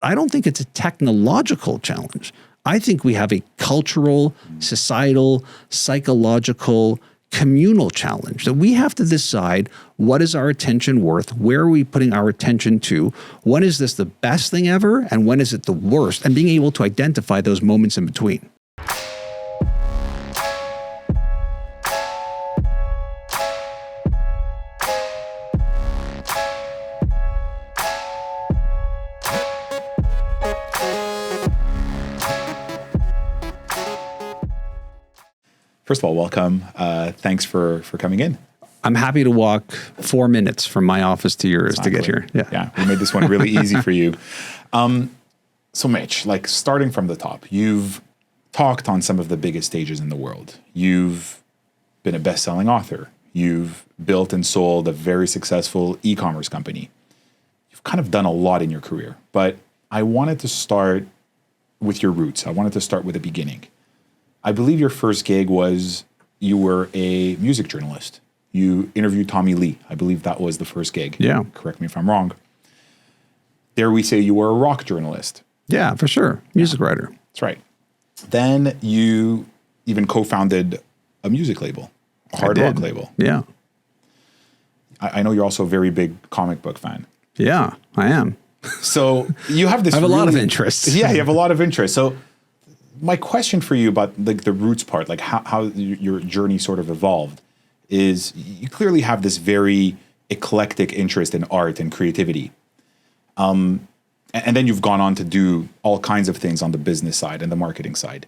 I don't think it's a technological challenge. I think we have a cultural, societal, psychological, communal challenge that we have to decide what is our attention worth, where are we putting our attention to, when is this the best thing ever, and when is it the worst, and being able to identify those moments in between. First of all, welcome. Thanks for coming in. I'm happy to walk 4 minutes from my office to yours to get here. Yeah, we made this one really easy for you. So Mitch, like starting from the top, you've talked on some of the biggest stages in the world. You've been a best-selling author. You've built and sold a very successful e-commerce company. You've kind of done a lot in your career, but I wanted to start with your roots. I wanted to start with the beginning. I believe your first gig was you were a music journalist. You interviewed Tommy Lee. I believe that was the first gig. Yeah. Correct me if I'm wrong. Dare we say you were a rock journalist? Yeah, for sure. Music writer. That's right. Then you even co-founded a music label, a hard rock label. Yeah. I know you're also a very big comic book fan. Yeah, I am. So you have this I have a lot of interests. Yeah, you have a lot of interests. So my question for you about like the roots part, like how your journey sort of evolved, is you clearly have this very eclectic interest in art and creativity. And then you've gone on to do all kinds of things on the business side and the marketing side.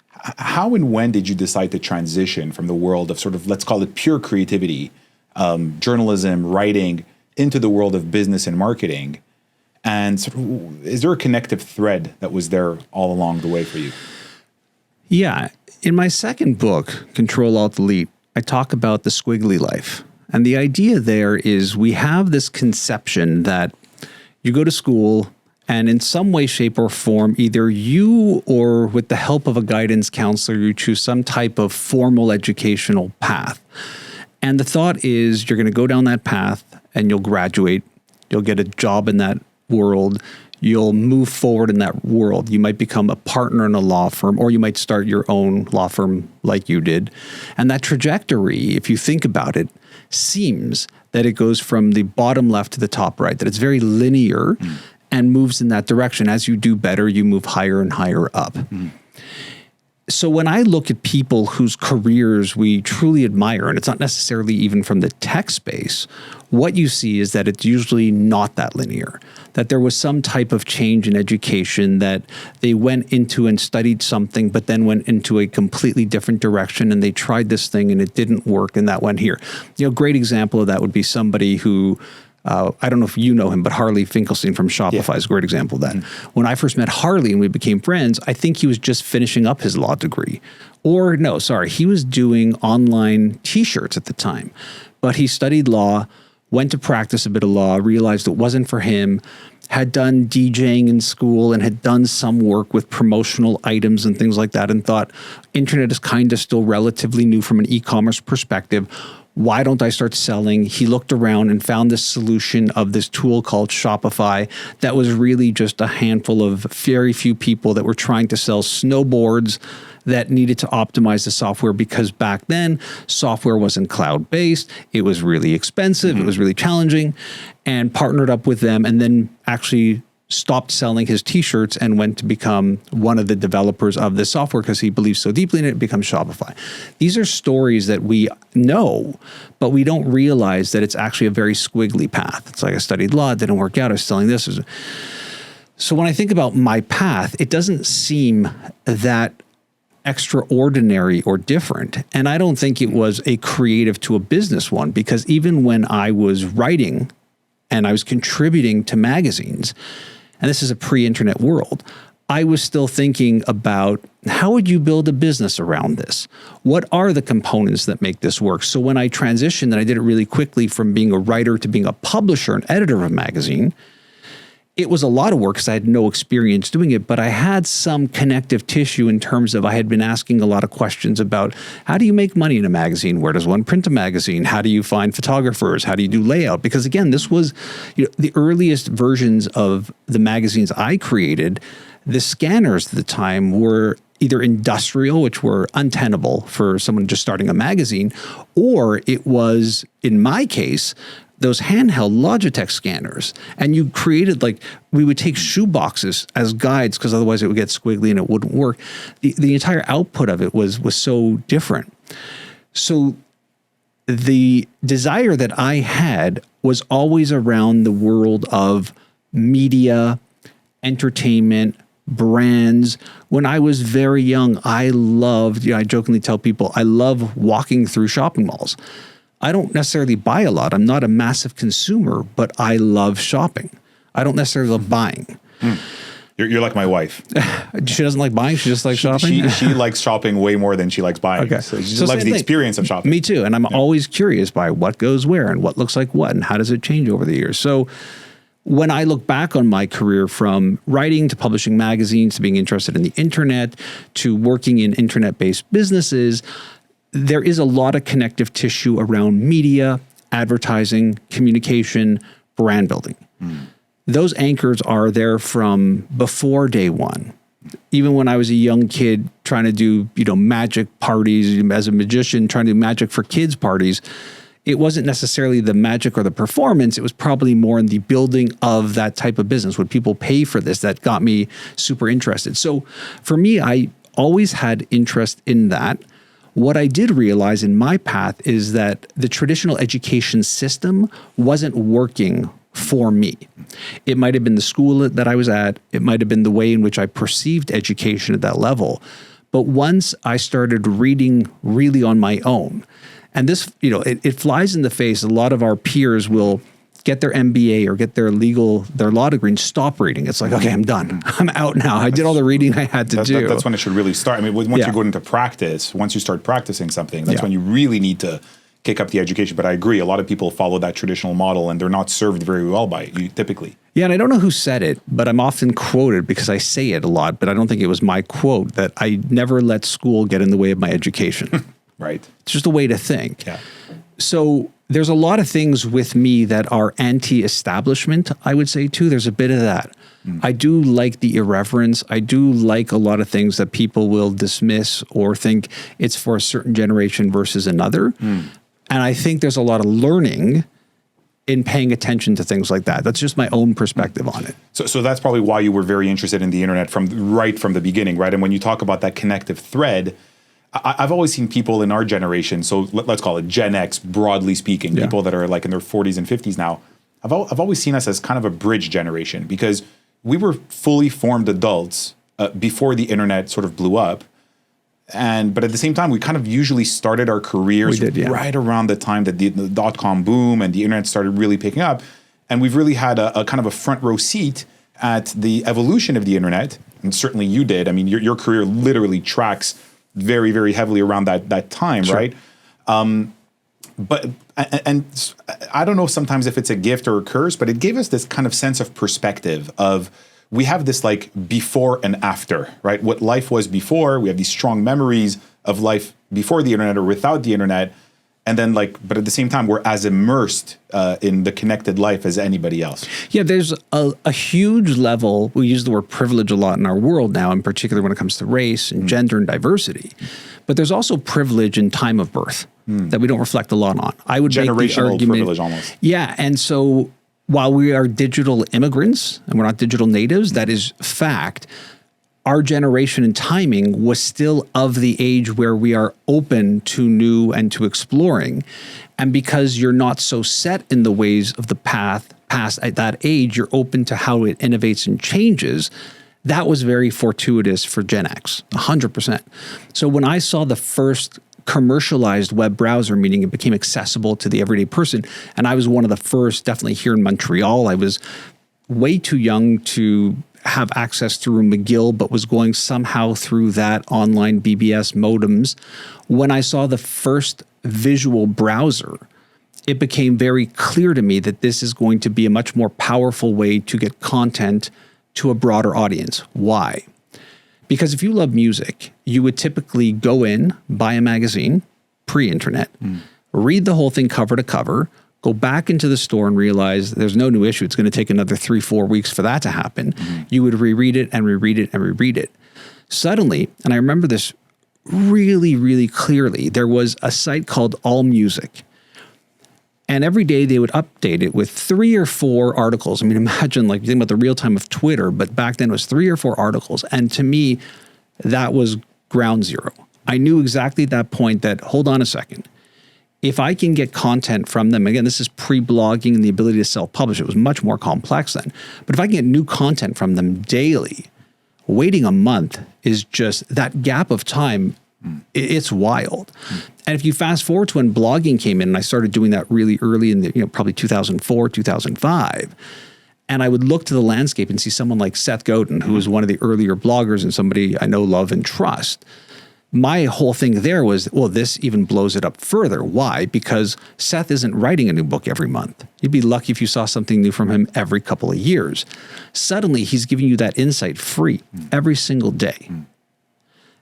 How and when did you decide to transition from the world of sort of, let's call it pure creativity, journalism, writing, into the world of business and marketing? And sort of, is there a connective thread that was there all along the way for you? Yeah. In my second book, Control Alt Delete, I talk about the squiggly life. And the idea there is we have this conception that you go to school and in some way, shape, or form, either you or with the help of a guidance counselor, you choose some type of formal educational path. And the thought is you're going to go down that path and you'll graduate, you'll get a job in that world, you'll move forward in that world. You might become a partner in a law firm, or you might start your own law firm like you did. And that trajectory, if you think about it, seems that it goes from the bottom left to the top right, that it's very linear and moves in that direction. As you do better, you move higher and higher up. So when I look at people whose careers we truly admire, and it's not necessarily even from the tech space, what you see is that it's usually not that linear, that there was some type of change in education, that they went into and studied something, but then went into a completely different direction and they tried this thing and it didn't work and that went here. You know, great example of that would be somebody who, I don't know if you know him, but Harley Finkelstein from Shopify is a great example of that. When I first met Harley and we became friends, I think he was just finishing up his law degree. Or no, sorry, he was doing online t-shirts at the time. But he studied law, went to practice a bit of law, realized it wasn't for him, had done DJing in school and had done some work with promotional items and things like that, and thought internet is kind of still relatively new from an e-commerce perspective. Why don't I start selling? He looked around and found this solution of this tool called Shopify that was really just a handful of very few people that were trying to sell snowboards that needed to optimize the software, because back then software wasn't cloud-based. It was really expensive. It was really challenging, and partnered up with them and then actually stopped selling his t-shirts and went to become one of the developers of this software because he believes so deeply in it, it becomes Shopify. These are stories that we know, but we don't realize that it's actually a very squiggly path. It's like I studied law, it didn't work out, I was selling this. So when I think about my path, it doesn't seem that extraordinary or different. And I don't think it was a creative to a business one, because even when I was writing and I was contributing to magazines, and this is a pre-internet world, I was still thinking about how would you build a business around this? What are the components that make this work? So when I transitioned, and I did it really quickly from being a writer to being a publisher and editor of a magazine, it was a lot of work because I had no experience doing it, but I had some connective tissue in terms of I had been asking a lot of questions about how do you make money in a magazine? Where does one print a magazine? How do you find photographers? How do you do layout? Because again, this was the earliest versions of the magazines I created. The scanners at the time were either industrial, which were untenable for someone just starting a magazine, or it was, in my case, those handheld Logitech scanners. And you created we would take shoe boxes as guides because otherwise it would get squiggly and it wouldn't work. The entire output of it was so different. So the desire that I had was always around the world of media, entertainment, brands. When I was very young, I loved, I jokingly tell people, I love walking through shopping malls. I don't necessarily buy a lot. I'm not a massive consumer, but I love shopping. I don't necessarily love buying. You're like my wife. She doesn't like buying. She just likes shopping. She likes shopping way more than she likes buying. Okay. So she just loves the experience of shopping. Me too. And I'm always curious by what goes where and what looks like what and how does it change over the years. So when I look back on my career, from writing to publishing magazines to being interested in the internet to working in internet-based businesses, there is a lot of connective tissue around media, advertising, communication, brand building. Those anchors are there from before day one. Even when I was a young kid trying to do, magic parties as a magician, trying to do magic for kids' parties, it wasn't necessarily the magic or the performance. It was probably more in the building of that type of business. Would people pay for this? That got me super interested. So for me, I always had interest in that. What I did realize in my path is that the traditional education system wasn't working for me. It might have been the school that I was at. It might have been the way in which I perceived education at that level. But once I started reading really on my own, and this, it flies in the face. A lot of our peers will get their MBA or get their law degree and stop reading. It's like, okay, I'm done. I'm out now. I did all the reading I had to do. That's when it should really start. I mean, once you go into practice, once you start practicing something, that's when you really need to kick up the education. But I agree, a lot of people follow that traditional model and they're not served very well by it, typically. Yeah, and I don't know who said it, but I'm often quoted because I say it a lot, but I don't think it was my quote, that I never let school get in the way of my education. Right. It's just a way to think. Yeah. So there's a lot of things with me that are anti-establishment, I would say too. There's a bit of that. I do like the irreverence. I do like a lot of things that people will dismiss or think it's for a certain generation versus another. And I think there's a lot of learning in paying attention to things like that. That's just my own perspective on it. So that's probably why you were very interested in the internet from the beginning, right? And when you talk about that connective thread, I've always seen people in our generation, so let's call it Gen X, broadly speaking, people that are like in their 40s and 50s now. I've always seen us as kind of a bridge generation because we were fully formed adults before the internet sort of blew up. But at the same time, we kind of usually started our careers right around the time that the dot-com boom and the internet started really picking up. And we've really had a kind of a front row seat at the evolution of the internet. And certainly you did. I mean, your career literally tracks very, very heavily around that time, right? But I don't know sometimes if it's a gift or a curse, but it gave us this kind of sense of perspective of we have this like before and after, right? What life was before, we have these strong memories of life before the internet or without the internet. And then but at the same time, we're as immersed in the connected life as anybody else. Yeah, there's a huge level. We use the word privilege a lot in our world now, in particular when it comes to race and gender and diversity. But there's also privilege in time of birth that we don't reflect a lot on. I would generational make the argument, privilege almost. Yeah, and so while we are digital immigrants and we're not digital natives, that is fact. Our generation and timing was still of the age where we are open to new and to exploring. And because you're not so set in the ways of the past at that age, you're open to how it innovates and changes. That was very fortuitous for Gen X, 100%. So when I saw the first commercialized web browser, meaning it became accessible to the everyday person, and I was one of the first, definitely here in Montreal, I was way too young to have access through McGill, but was going somehow through that online BBS modems. When I saw the first visual browser, it became very clear to me that this is going to be a much more powerful way to get content to a broader audience. Why? Because if you love music, you would typically go in, buy a magazine, pre-internet, read the whole thing cover to cover, go back into the store and realize there's no new issue. It's going to take another 3-4 weeks for that to happen. You would reread it and reread it and reread it. Suddenly, and I remember this really, really clearly, there was a site called All Music. And every day they would update it with 3 or 4 articles. I mean, imagine like you think about the real time of Twitter, but back then it was 3 or 4 articles. And to me, that was ground zero. I knew exactly at that point that, hold on a second. If I can get content from them, again, this is pre-blogging and the ability to self-publish. It was much more complex then. But if I can get new content from them daily, waiting a month is just that gap of time. It's wild. And if you fast forward to when blogging came in, and I started doing that really early in the, probably 2004, 2005, and I would look to the landscape and see someone like Seth Godin, who was one of the earlier bloggers and somebody I know, love, and trust. My whole thing there was, well, this even blows it up further. Why? Because Seth isn't writing a new book every month. You'd be lucky if you saw something new from him every couple of years. Suddenly, he's giving you that insight free every single day.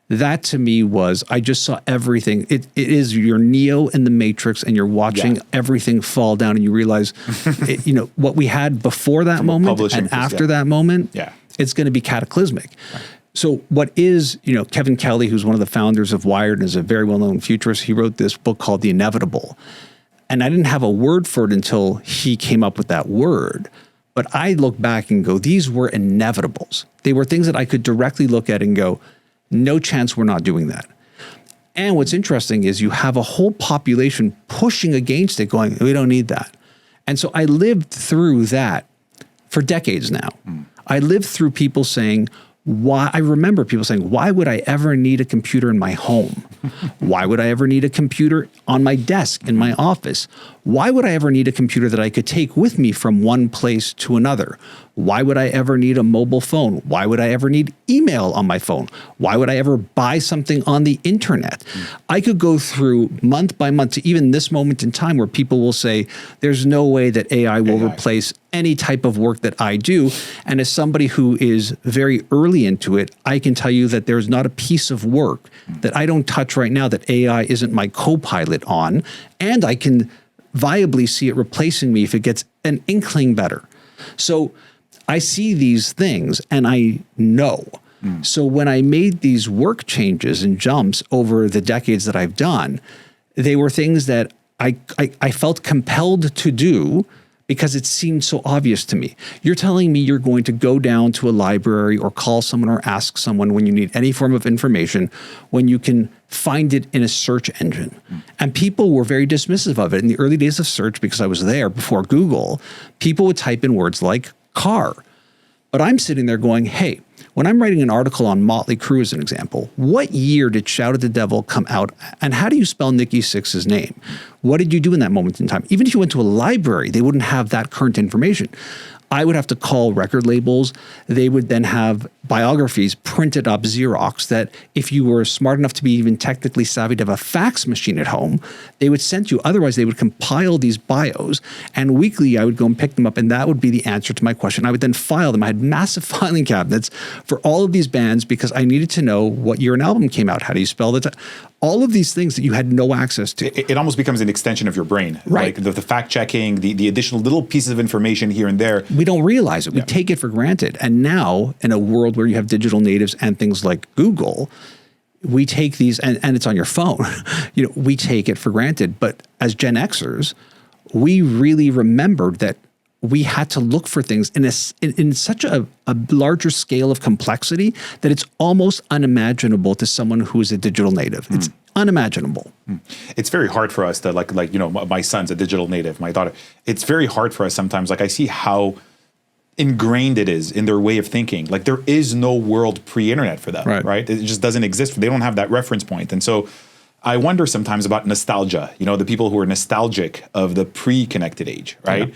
That to me was, I just saw everything. It is you're Neo in the Matrix and you're watching everything fall down and you realize, what we had before that moment and after that moment, it's going to be cataclysmic. Right. So what is, Kevin Kelly, who's one of the founders of Wired and is a very well-known futurist, he wrote this book called The Inevitable. And I didn't have a word for it until he came up with that word. But I look back and go, these were inevitables. They were things that I could directly look at and go, no chance we're not doing that. And what's interesting is you have a whole population pushing against it, going, we don't need that. And so I lived through that for decades now. I lived through people saying, I remember people saying, why would I ever need a computer in my home? Why would I ever need a computer on my desk in my office? Why would I ever need a computer that I could take with me from one place to another? Why would I ever need a mobile phone? Why would I ever need email on my phone? Why would I ever buy something on the internet? I could go through month by month to even this moment in time where people will say, there's no way that AI will replace any type of work that I do. And as somebody who is very early into it, I can tell you that there's not a piece of work that I don't touch right now that AI isn't my co-pilot on. And I can viably see it replacing me if it gets an inkling better. So I see these things and I know. So when I made these work changes and jumps over the decades that I've done, they were things that I felt compelled to do because it seemed so obvious to me. You're telling me you're going to go down to a library or call someone or ask someone when you need any form of information, when you can find it in a search engine. And people were very dismissive of it. In the early days of search, because I was there before Google, people would type in words like car. But I'm sitting there going, hey, when I'm writing an article on Motley Crue as an example, what year did Shout at the Devil come out? And how do you spell Nikki Sixx's name? What did you do in that moment in time? Even if you went to a library, they wouldn't have that current information. I would have to call record labels. They would then have biographies printed up Xerox that if you were smart enough to be even technically savvy to have a fax machine at home, they would send you. Otherwise, they would compile these bios. And weekly, I would go and pick them up. And that would be the answer to my question. I would then file them. I had massive filing cabinets for all of these bands because I needed to know what year an album came out. How do you spell the all of these things that you had no access to. It almost becomes an extension of your brain. Right. Like the fact checking, the additional little pieces of information here and there. We don't realize it. We take it for granted. And now in a world where you have digital natives and things like Google, we take these, and it's on your phone, we take it for granted. But as Gen Xers, we really remembered that we had to look for things in such a larger scale of complexity that it's almost unimaginable to someone who is a digital native. It's unimaginable. It's very hard for us to my son's a digital native, my daughter. It's very hard for us sometimes. Like I see how ingrained it is in their way of thinking. Like there is no world pre-internet for them, right? It just doesn't exist. They don't have that reference point. And so I wonder sometimes about nostalgia, the people who are nostalgic of the pre-connected age, right? Yeah.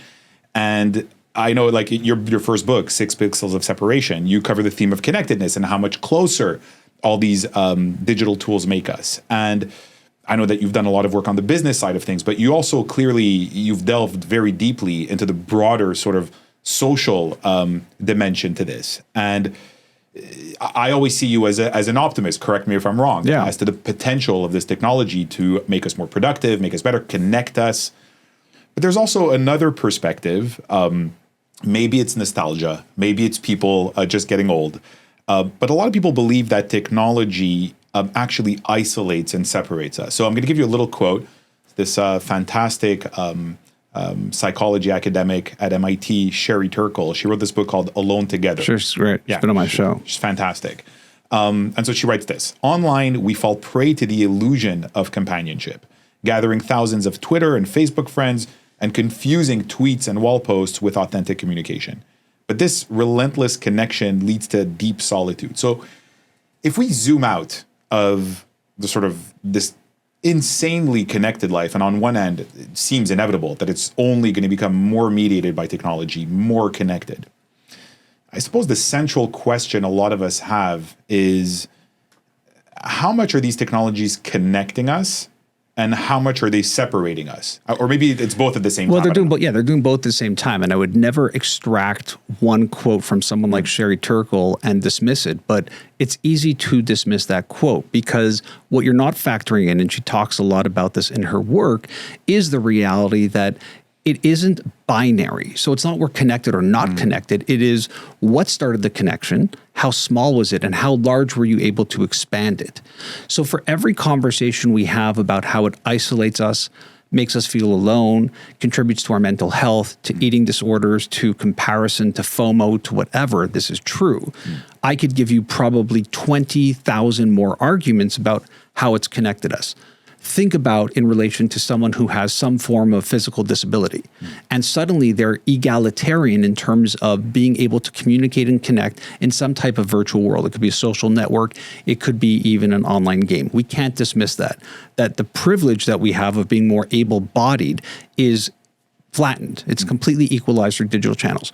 And I know like your first book, 6 Pixels of Separation, you cover the theme of connectedness and how much closer all these digital tools make us. And I know that you've done a lot of work on the business side of things, but you also you've delved very deeply into the broader sort of social dimension to this. And I always see you as an optimist, correct me if I'm wrong, as to the potential of this technology to make us more productive, make us better, connect us. But there's also another perspective. Maybe it's nostalgia. Maybe it's people just getting old. But a lot of people believe that technology actually isolates and separates us. So I'm going to give you a little quote. This fantastic psychology academic at MIT, Sherry Turkle, she wrote this book called Alone Together. She's great. She's been on my show. She's fantastic. And so she writes this. Online, we fall prey to the illusion of companionship, gathering thousands of Twitter and Facebook friends and confusing tweets and wall posts with authentic communication. But this relentless connection leads to deep solitude. So if we zoom out of the sort of this insanely connected life, and on one end, it seems inevitable that it's only going to become more mediated by technology, more connected. I suppose the central question a lot of us have is, how much are these technologies connecting us? And how much are they separating us? Or maybe it's both at the same time. Well, they're doing both. Yeah, they're doing both at the same time. And I would never extract one quote from someone like Sherry Turkle and dismiss it. But it's easy to dismiss that quote because what you're not factoring in, and she talks a lot about this in her work, is the reality that it isn't binary. So it's not we're connected or not connected. It is what started the connection, how small was it, and how large were you able to expand it? So for every conversation we have about how it isolates us, makes us feel alone, contributes to our mental health, to eating disorders, to comparison, to FOMO, to whatever, this is true. I could give you probably 20,000 more arguments about how it's connected us. Think about in relation to someone who has some form of physical disability. And suddenly they're egalitarian in terms of being able to communicate and connect in some type of virtual world. It could be a social network. It could be even an online game. We can't dismiss that the privilege that we have of being more able-bodied is flattened. It's completely equalized through digital channels.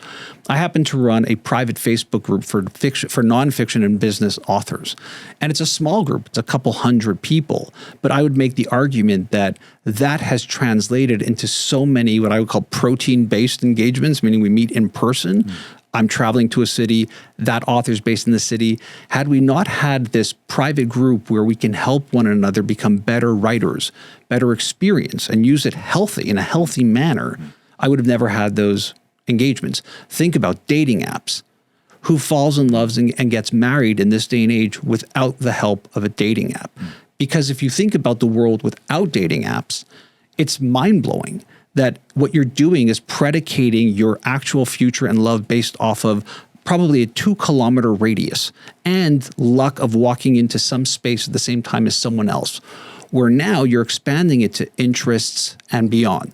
I happen to run a private Facebook group for nonfiction and business authors. And it's a small group. It's a couple hundred people. But I would make the argument that has translated into so many what I would call protein-based engagements, meaning we meet in person. I'm traveling to a city, that author's based in the city. Had we not had this private group where we can help one another become better writers, better experience, and use it in a healthy manner, I would have never had those engagements. Think about dating apps. Who falls in love and gets married in this day and age without the help of a dating app? Because if you think about the world without dating apps, it's mind-blowing that what you're doing is predicating your actual future and love based off of probably a 2-kilometer radius and luck of walking into some space at the same time as someone else, where now you're expanding it to interests and beyond.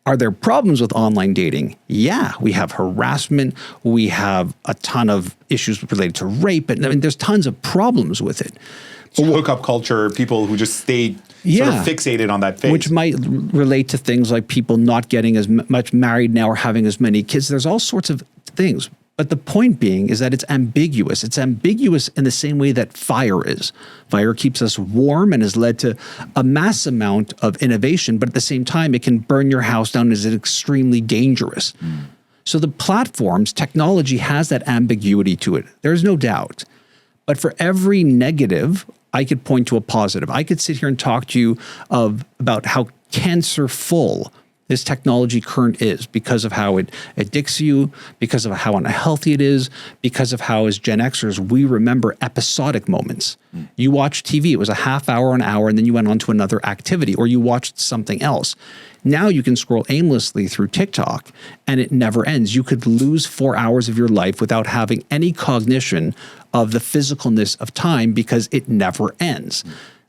Are there problems with online dating? Yeah, we have harassment. We have a ton of issues related to rape. And I mean, there's tons of problems with it. Hookup culture, people who just stay sort of fixated on that phase. Which might relate to things like people not getting as much married now or having as many kids. There's all sorts of things. But the point being is that it's ambiguous. It's ambiguous in the same way that fire is. Fire keeps us warm and has led to a mass amount of innovation, but at the same time, it can burn your house down as extremely dangerous. So the platforms, technology has that ambiguity to it. There's no doubt. But for every negative, I could point to a positive. I could sit here and talk to you about how cancer-full this technology current is because of how it addicts you, because of how unhealthy it is, because of how, as Gen Xers, we remember episodic moments. You watched TV, it was a half hour, an hour, and then you went on to another activity, or you watched something else. Now you can scroll aimlessly through TikTok, and it never ends. You could lose 4 hours of your life without having any cognition of the physicalness of time because it never ends.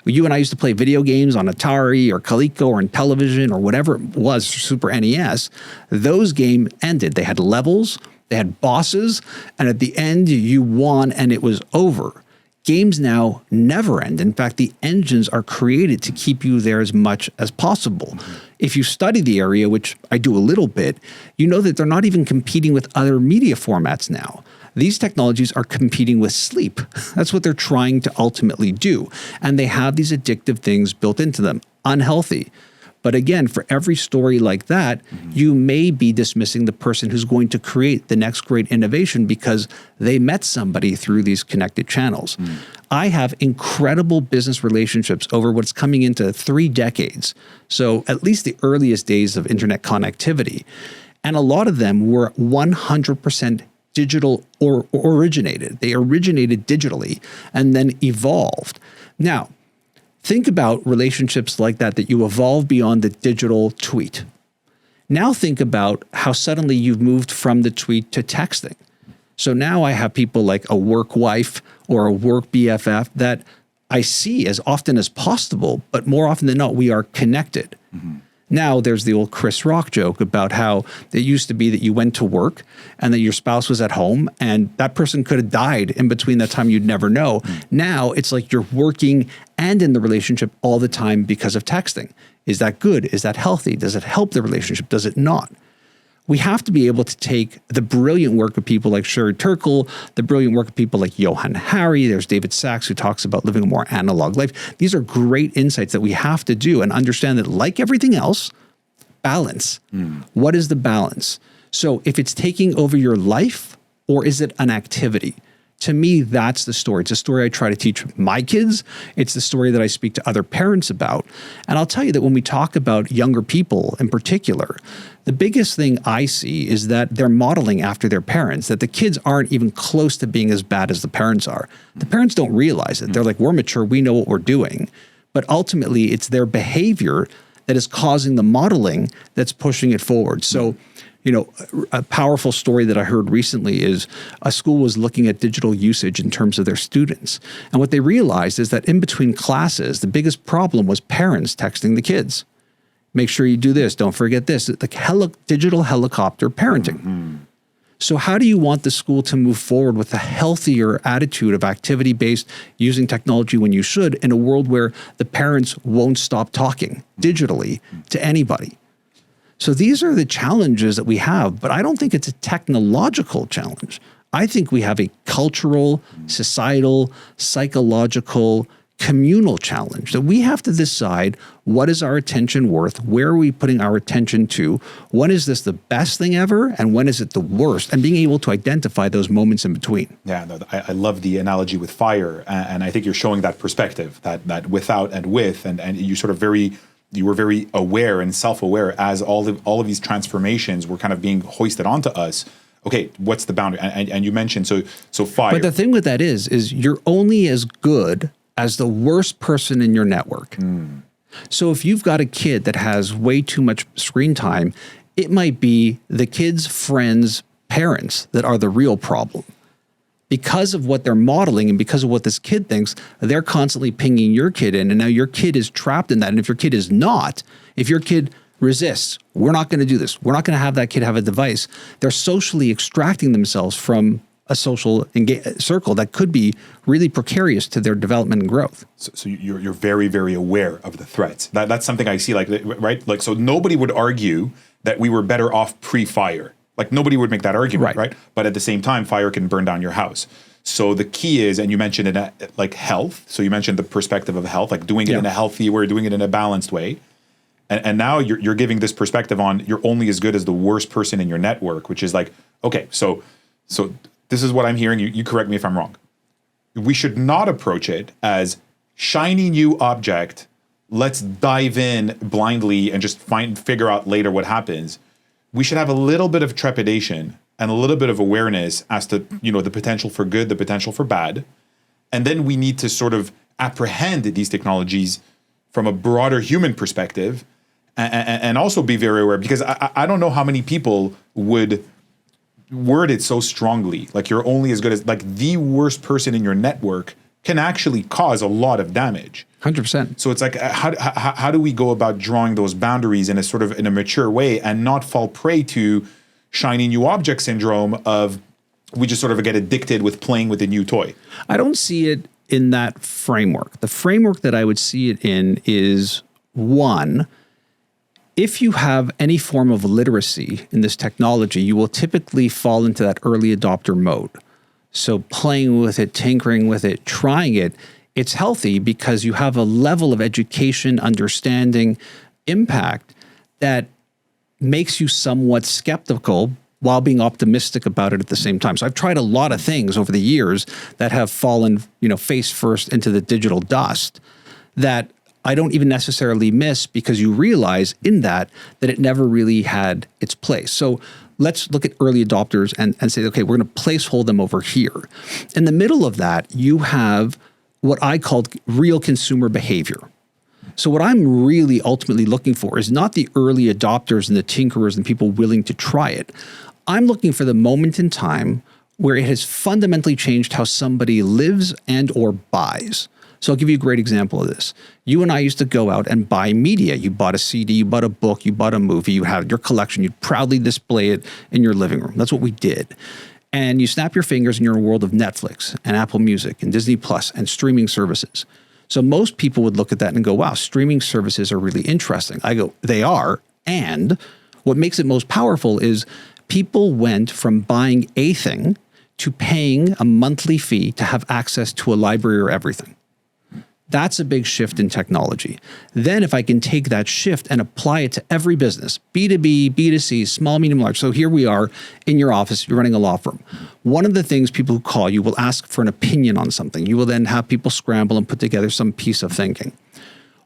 You and I used to play video games on Atari or Coleco or in television or whatever it was, Super NES. Those games ended. They had levels, they had bosses, and at the end you won and it was over. Games now never end. In fact, the engines are created to keep you there as much as possible. If you study the area, which I do a little bit, you know that they're not even competing with other media formats now. These technologies are competing with sleep. That's what they're trying to ultimately do. And they have these addictive things built into them, unhealthy. But again, for every story like that, you may be dismissing the person who's going to create the next great innovation because they met somebody through these connected channels. I have incredible business relationships over what's coming into 3 decades. So at least the earliest days of internet connectivity. And a lot of them were 100% digital or originated. They originated digitally and then evolved. Now, think about relationships like that you evolve beyond the digital tweet. Now think about how suddenly you've moved from the tweet to texting. So now I have people like a work wife or a work BFF that I see as often as possible, but more often than not, we are connected. Now there's the old Chris Rock joke about how it used to be that you went to work and that your spouse was at home and that person could have died in between that time, you'd never know. Now it's like you're working and in the relationship all the time because of texting. Is that good? Is that healthy? Does it help the relationship? Does it not? We have to be able to take the brilliant work of people like Sherry Turkle, the brilliant work of people like Johann Hari. There's David Sachs, who talks about living a more analog life. These are great insights that we have to do and understand that, like everything else, balance. What is the balance? So if it's taking over your life, or is it an activity? To me, that's the story. It's a story I try to teach my kids. It's the story that I speak to other parents about. And I'll tell you that when we talk about younger people in particular, the biggest thing I see is that they're modeling after their parents, that the kids aren't even close to being as bad as the parents are. The parents don't realize it. They're like, we're mature, we know what we're doing. But ultimately, it's their behavior that is causing the modeling that's pushing it forward. So, you know, a powerful story that I heard recently is a school was looking at digital usage in terms of their students. And what they realized is that in between classes, the biggest problem was parents texting the kids. Make sure you do this. Don't forget this. Like digital helicopter parenting. So how do you want the school to move forward with a healthier attitude of activity-based, using technology when you should, in a world where the parents won't stop talking digitally to anybody? So these are the challenges that we have, but I don't think it's a technological challenge. I think we have a cultural, societal, psychological, communal challenge that we have to decide, what is our attention worth? Where are we putting our attention to? When is this the best thing ever? And when is it the worst? And being able to identify those moments in between. Yeah, no, I love the analogy with fire. And I think you're showing that perspective, that without and with, and you sort of you were very aware and self-aware as all of these transformations were kind of being hoisted onto us. Okay, what's the boundary? And you mentioned, so fire. But the thing with that is you're only as good as the worst person in your network. So if you've got a kid that has way too much screen time, it might be the kid's friends' parents that are the real problem. Because of what they're modeling and because of what this kid thinks, they're constantly pinging your kid in. And now your kid is trapped in that. And if your kid is not, if your kid resists, we're not going to do this, we're not going to have that kid have a device, they're socially extracting themselves from a social circle that could be really precarious to their development and growth. So you're very, very aware of the threats. That's something I see, like, right? Like, so nobody would argue that we were better off pre-fire. Like, nobody would make that argument, right? But at the same time, fire can burn down your house. So the key is, and you mentioned it, like health. So you mentioned the perspective of health, like doing it in a healthy way, doing it in a balanced way. And now you're giving this perspective on you're only as good as the worst person in your network, which is like, okay, so this is what I'm hearing. You correct me if I'm wrong. We should not approach it as shiny new object. Let's dive in blindly and just figure out later what happens. We should have a little bit of trepidation and a little bit of awareness as to, the potential for good, the potential for bad. And then we need to sort of apprehend these technologies from a broader human perspective and also be very aware, because I don't know how many people would word it so strongly. Like, you're only as good as, like, the worst person in your network can actually cause a lot of damage. 100%. So it's like, how do we go about drawing those boundaries in a mature way and not fall prey to shiny new object syndrome of we just sort of get addicted with playing with a new toy? I don't see it in that framework. The framework that I would see it in is, one, if you have any form of literacy in this technology, you will typically fall into that early adopter mode. So playing with it, tinkering with it, trying it, it's healthy because you have a level of education, understanding, impact that makes you somewhat skeptical while being optimistic about it at the same time. So I've tried a lot of things over the years that have fallen, face first into the digital dust that I don't even necessarily miss because you realize in that it never really had its place. So let's look at early adopters and say, okay, we're going to placehold them over here. In the middle of that, you have what I called real consumer behavior. So what I'm really ultimately looking for is not the early adopters and the tinkerers and people willing to try it. I'm looking for the moment in time where it has fundamentally changed how somebody lives and or buys. So I'll give you a great example of this. You and I used to go out and buy media. You bought a CD, you bought a book, you bought a movie, you had your collection, you'd proudly display it in your living room. That's what we did. And you snap your fingers and you're in a world of Netflix and Apple Music and Disney Plus and streaming services. So most people would look at that and go, wow, streaming services are really interesting. I go, they are. And what makes it most powerful is people went from buying a thing to paying a monthly fee to have access to a library or everything. That's a big shift in technology. Then if I can take that shift and apply it to every business, B2B, B2C, small, medium, large. So here we are in your office, you're running a law firm. One of the things people who call you will ask for an opinion on something. You will then have people scramble and put together some piece of thinking.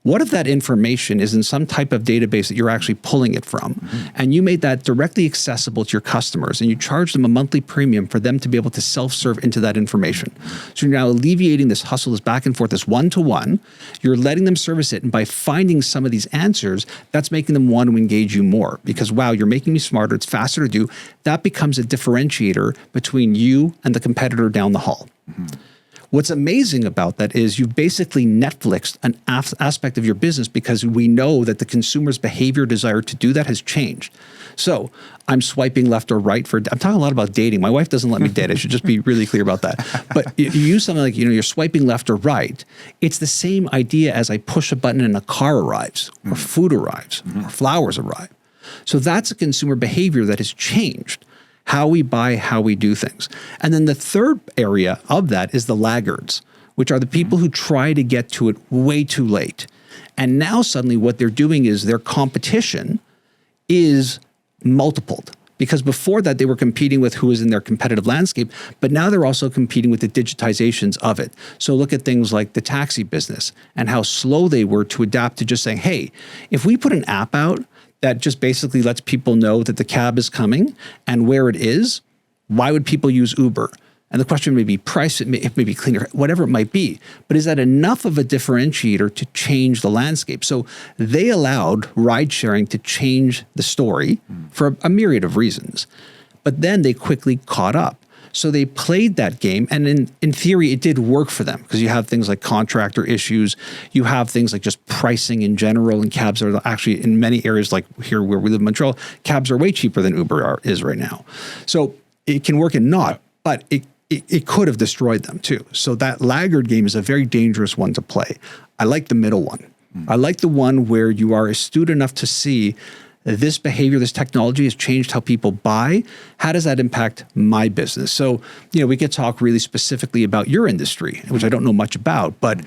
What if that information is in some type of database that you're actually pulling it from, and you made that directly accessible to your customers and you charge them a monthly premium for them to be able to self-serve into that information? So you're now alleviating this hustle, this back and forth, this one-to-one. You're letting them service it. And by finding some of these answers, that's making them want to engage you more because, wow, you're making me smarter. It's faster to do. That becomes a differentiator between you and the competitor down the hall. What's amazing about that is you've basically Netflixed an aspect of your business because we know that the consumer's behavior, desire to do that has changed. So I'm swiping left or right I'm talking a lot about dating. My wife doesn't let me date. I should just be really clear about that. But you use something like, you're swiping left or right. It's the same idea as I push a button and a car arrives or food arrives or flowers arrive. So that's a consumer behavior that has changed. How we buy, how we do things. And then the third area of that is the laggards, which are the people who try to get to it way too late. And now suddenly what they're doing is their competition is multipled. Because before that, they were competing with who was in their competitive landscape, but now they're also competing with the digitizations of it. So look at things like the taxi business and how slow they were to adapt to just saying, hey, if we put an app out that just basically lets people know that the cab is coming and where it is, why would people use Uber? And the question may be price, it may be cleaner, whatever it might be. But is that enough of a differentiator to change the landscape? So they allowed ride sharing to change the story for a myriad of reasons. But then they quickly caught up. So they played that game, and in theory, it did work for them because you have things like contractor issues. You have things like just pricing in general, and cabs are actually in many areas like here where we live in Montreal, cabs are way cheaper than Uber is right now. So it can work and not, but it could have destroyed them too. So that laggard game is a very dangerous one to play. I like the middle one. I like the one where you are astute enough to see this behavior, this technology has changed how people buy. How does that impact my business? So, we could talk really specifically about your industry, which I don't know much about, but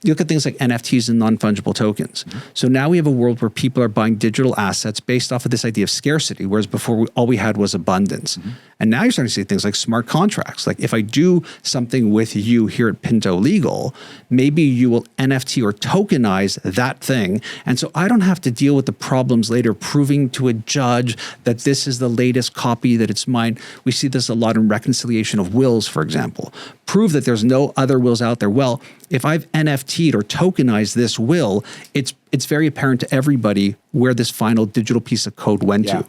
you look at things like NFTs and non-fungible tokens. So now we have a world where people are buying digital assets based off of this idea of scarcity, whereas before all we had was abundance. And now you're starting to see things like smart contracts. Like if I do something with you here at Pinto Legal, maybe you will NFT or tokenize that thing. And so I don't have to deal with the problems later proving to a judge that this is the latest copy, that it's mine. We see this a lot in reconciliation of wills, for example. Prove that there's no other wills out there. Well, if I've NFT'd or tokenized this will, it's very apparent to everybody where this final digital piece of code went to.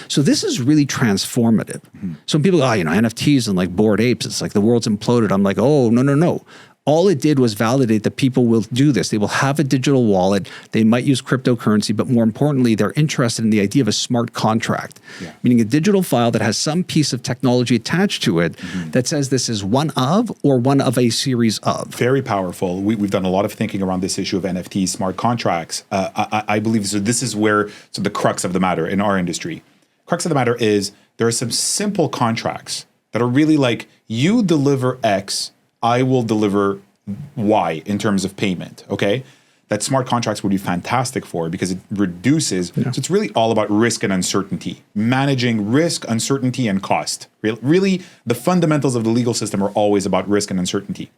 So this is really transformative. So when people go, NFTs and like Bored Apes, it's like the world's imploded. I'm like, oh, no. All it did was validate that people will do this. They will have a digital wallet. They might use cryptocurrency, but more importantly, they're interested in the idea of a smart contract, meaning a digital file that has some piece of technology attached to it that says this is one of or one of a series of. Very powerful. We've done a lot of thinking around this issue of NFTs, smart contracts. I believe so. This is where the crux of the matter in our industry. Crux of the matter is there are some simple contracts that are really like, you deliver X, I will deliver Y in terms of payment, okay? That smart contracts would be fantastic for, because it reduces, so it's really all about risk and uncertainty, managing risk, uncertainty, and cost. Really, the fundamentals of the legal system are always about risk and uncertainty.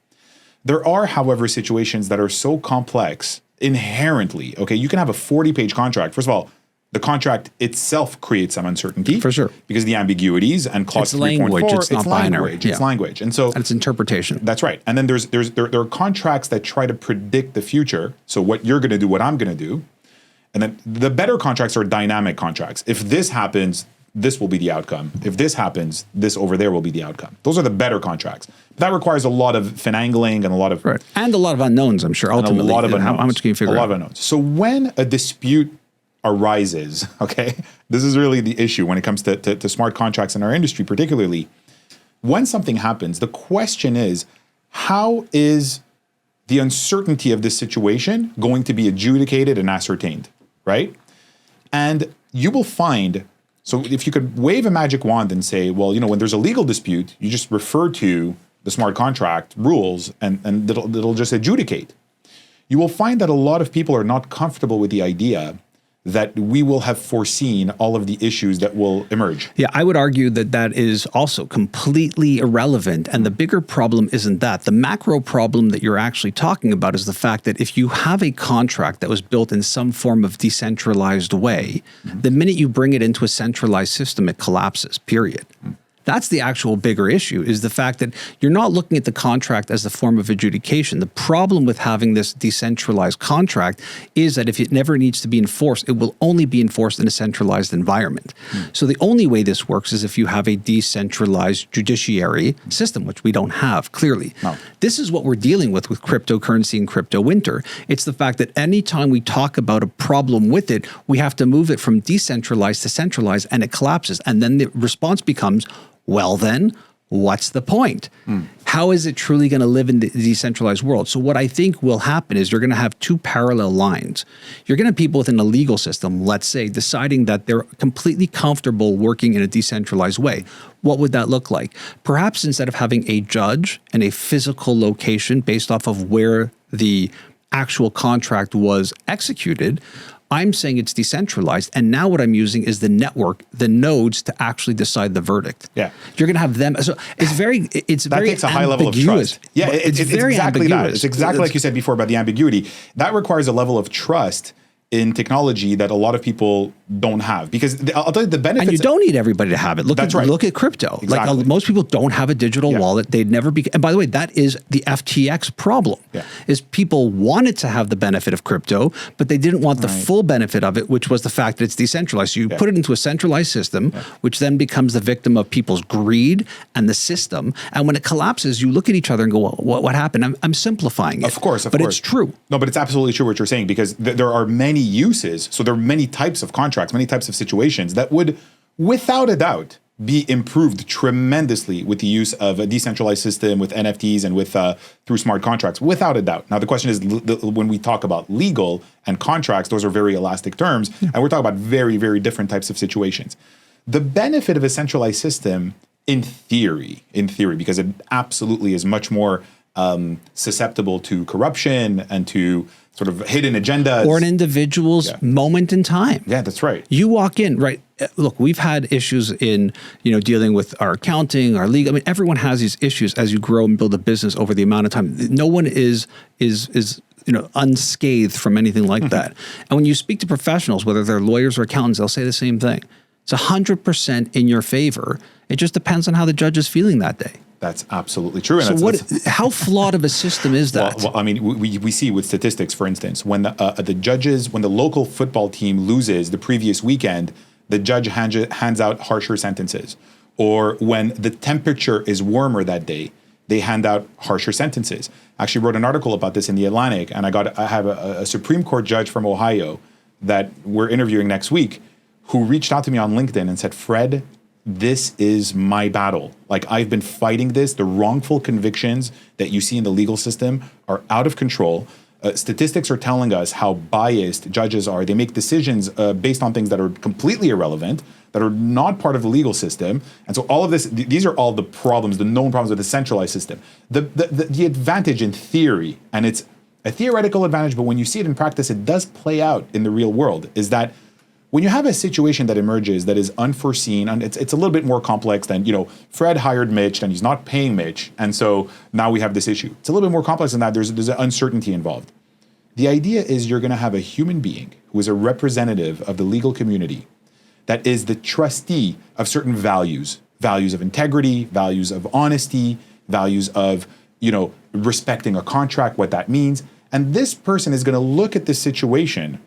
There are, however, situations that are so complex inherently, okay? You can have a 40-page contract. First of all, the contract itself creates some uncertainty. For sure. Because the ambiguities and clause 3.4, language, it's not binary. Language, it's language. And so it's interpretation. That's right. And then there are contracts that try to predict the future. So what you're going to do, what I'm going to do. And then the better contracts are dynamic contracts. If this happens, this will be the outcome. If this happens, this over there will be the outcome. Those are the better contracts. That requires a lot of finagling and a lot of... Right. And a lot of unknowns, I'm sure, ultimately. And a lot of unknowns. How much can you figure out? A lot of unknowns. So when a dispute arises, okay, this is really the issue when it comes to smart contracts in our industry, particularly. When something happens, the question is, how is the uncertainty of this situation going to be adjudicated and ascertained, right? And you will find, so if you could wave a magic wand and say, well, you know, when there's a legal dispute, you just refer to the smart contract rules and it'll just adjudicate. You will find that a lot of people are not comfortable with the idea that we will have foreseen all of the issues that will emerge. Yeah, I would argue that that is also completely irrelevant. And the bigger problem isn't that. The macro problem that you're actually talking about is the fact that if you have a contract that was built in some form of decentralized way, the minute you bring it into a centralized system, it collapses, period. That's the actual bigger issue, is the fact that you're not looking at the contract as a form of adjudication. The problem with having this decentralized contract is that if it never needs to be enforced, it will only be enforced in a centralized environment. So the only way this works is if you have a decentralized judiciary system, which we don't have, clearly. No. This is what we're dealing with cryptocurrency and crypto winter. It's the fact that anytime we talk about a problem with it, we have to move it from decentralized to centralized, and it collapses. And then the response becomes, well then, what's the point? How is it truly going to live in the decentralized world? So what I think will happen is you're going to have two parallel lines. You're going to have people within a legal system, let's say, deciding that they're completely comfortable working in a decentralized way. What would that look like? Perhaps instead of having a judge and a physical location based off of where the actual contract was executed, I'm saying it's decentralized, and now what I'm using is the network, the nodes, to actually decide the verdict. Yeah, you're going to have them. So it's very that takes a high level of trust. Yeah, it's very exactly ambiguous. That. It's exactly like you said before about the ambiguity. That requires a level of trust in technology that a lot of people don't have, because I'll tell you the benefits. And you don't need everybody to have it. Look at crypto. Exactly. Like most people don't have a digital wallet. They'd never be. And by the way, that is the FTX problem. Is people wanted to have the benefit of crypto, but they didn't want the full benefit of it, which was the fact that it's decentralized. So you put it into a centralized system, which then becomes the victim of people's greed and the system. And when it collapses, you look at each other and go, well, what happened? I'm simplifying it. Of course. But it's true. No, but it's absolutely true what you're saying, because there are many uses. So there are many types of contracts, many types of situations that would, without a doubt, be improved tremendously with the use of a decentralized system, with NFTs, and with through smart contracts, without a doubt. Now, the question is, when we talk about legal and contracts, those are very elastic terms, and we're talking about very, very different types of situations. The benefit of a centralized system, in theory, because it absolutely is much more susceptible to corruption and to sort of hidden agendas. Or an individual's moment in time. Yeah, that's right. You walk in, right? Look, we've had issues in, dealing with our accounting, our legal. I mean, everyone has these issues as you grow and build a business over the amount of time. No one is unscathed from anything like that. And when you speak to professionals, whether they're lawyers or accountants, they'll say the same thing. It's 100% in your favor. It just depends on how the judge is feeling that day. That's absolutely true. And so how flawed of a system is that? Well, I mean, we see with statistics, for instance, when when the local football team loses the previous weekend, the judge hands out harsher sentences. Or when the temperature is warmer that day, they hand out harsher sentences. I actually wrote an article about this in The Atlantic, and I have a Supreme Court judge from Ohio that we're interviewing next week, who reached out to me on LinkedIn and said, Fred, this is my battle. Like, I've been fighting this. The wrongful convictions that you see in the legal system are out of control. Statistics are telling us how biased judges are. They make decisions based on things that are completely irrelevant, that are not part of the legal system. And so all of this, these are all the problems, the known problems with the centralized system. The advantage in theory, and it's a theoretical advantage, but when you see it in practice, it does play out in the real world, is that when you have a situation that emerges that is unforeseen, and it's a little bit more complex than, Fred hired Mitch and he's not paying Mitch, and so now we have this issue. It's a little bit more complex than that. There's an uncertainty involved. The idea is you're going to have a human being who is a representative of the legal community that is the trustee of certain values of integrity, values of honesty, values of, respecting a contract, what that means. And this person is going to look at this situation,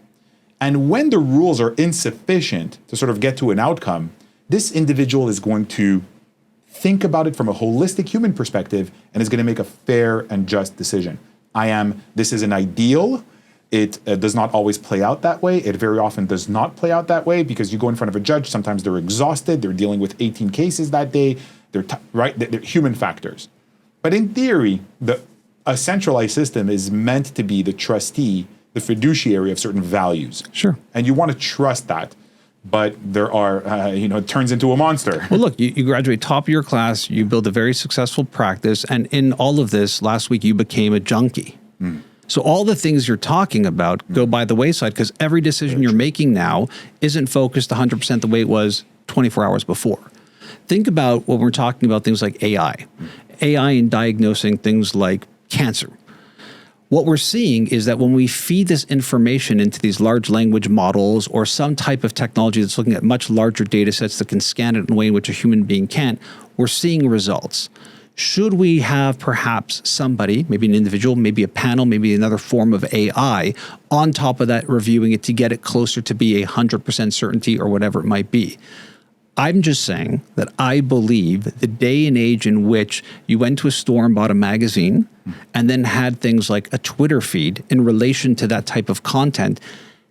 and when the rules are insufficient to sort of get to an outcome, this individual is going to think about it from a holistic human perspective and is going to make a fair and just decision. This is an ideal. It does not always play out that way. It very often does not play out that way because you go in front of a judge, sometimes they're exhausted, they're dealing with 18 cases that day, they're human factors. But in theory, a centralized system is meant to be the trustee, the fiduciary of certain values. Sure. And you want to trust that. But there are, it turns into a monster. Well, look, you graduate top of your class, you build a very successful practice, and in all of this, last week you became a junkie. So all the things you're talking about go by the wayside because every decision you're making now isn't focused 100% the way it was 24 hours before. Think about when we're talking about things like AI. AI in diagnosing things like cancer. What we're seeing is that when we feed this information into these large language models or some type of technology that's looking at much larger data sets that can scan it in a way in which a human being can't, we're seeing results. Should we have perhaps somebody, maybe an individual, maybe a panel, maybe another form of AI on top of that reviewing it to get it closer to be 100% certainty or whatever it might be? I'm just saying that I believe the day and age in which you went to a store and bought a magazine and then had things like a Twitter feed in relation to that type of content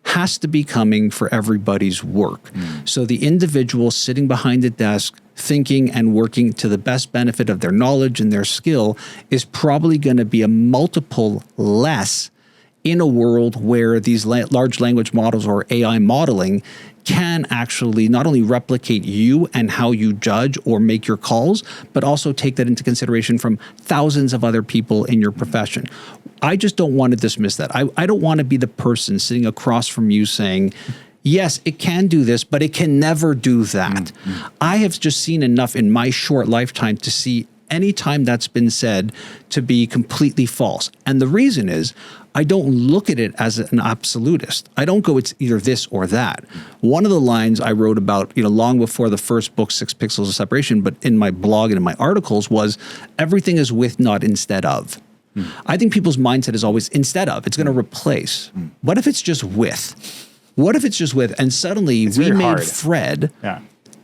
has to be coming for everybody's work. So the individual sitting behind the desk, thinking and working to the best benefit of their knowledge and their skill is probably going to be a multiple less in a world where these large language models or AI modeling can actually not only replicate you and how you judge or make your calls, but also take that into consideration from thousands of other people in your profession. I just don't want to dismiss that. I don't want to be the person sitting across from you saying, yes, it can do this, but it can never do that. I have just seen enough in my short lifetime to see any time that's been said to be completely false. And the reason is I don't look at it as an absolutist. I don't go, it's either this or that. One of the lines I wrote about, long before the first book, 6 Pixels of Separation, but in my blog and in my articles was everything is with, not instead of. I think people's mindset is always instead of. It's going to replace. What if it's just with? What if it's just with? And suddenly we made Fred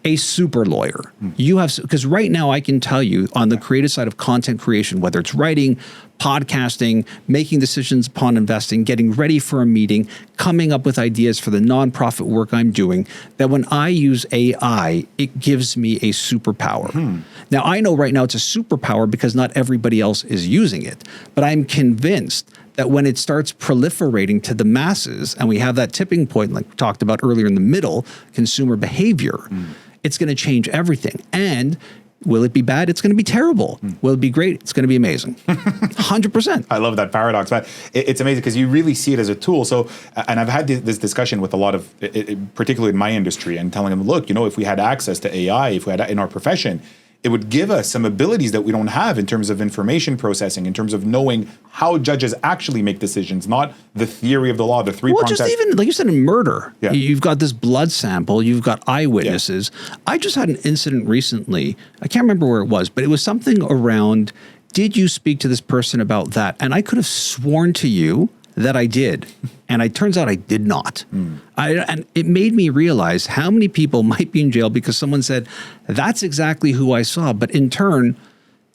a super lawyer. You have, because right now I can tell you on the creative side of content creation, whether it's writing, podcasting, making decisions upon investing, getting ready for a meeting, coming up with ideas for the nonprofit work I'm doing, that when I use AI, it gives me a superpower. Now, I know right now it's a superpower because not everybody else is using it, but I'm convinced that when it starts proliferating to the masses and we have that tipping point, like we talked about earlier in the middle, consumer behavior, it's going to change everything. And will it be bad? It's going to be terrible. Will it be great? It's going to be amazing. 100%. I love that paradox, but it's amazing because you really see it as a tool. So, and I've had this discussion with a lot of, particularly in my industry, and telling them, look, if we had access to AI, if we had in our profession, it would give us some abilities that we don't have in terms of information processing, in terms of knowing how judges actually make decisions, not the theory of the law, the three-pronged test. Just even, like you said, in murder, you've got this blood sample, you've got eyewitnesses. I just had an incident recently, I can't remember where it was, but it was something around, did you speak to this person about that? And I could have sworn to you that I did. And it turns out I did not. And it made me realize how many people might be in jail because someone said, that's exactly who I saw. But in turn,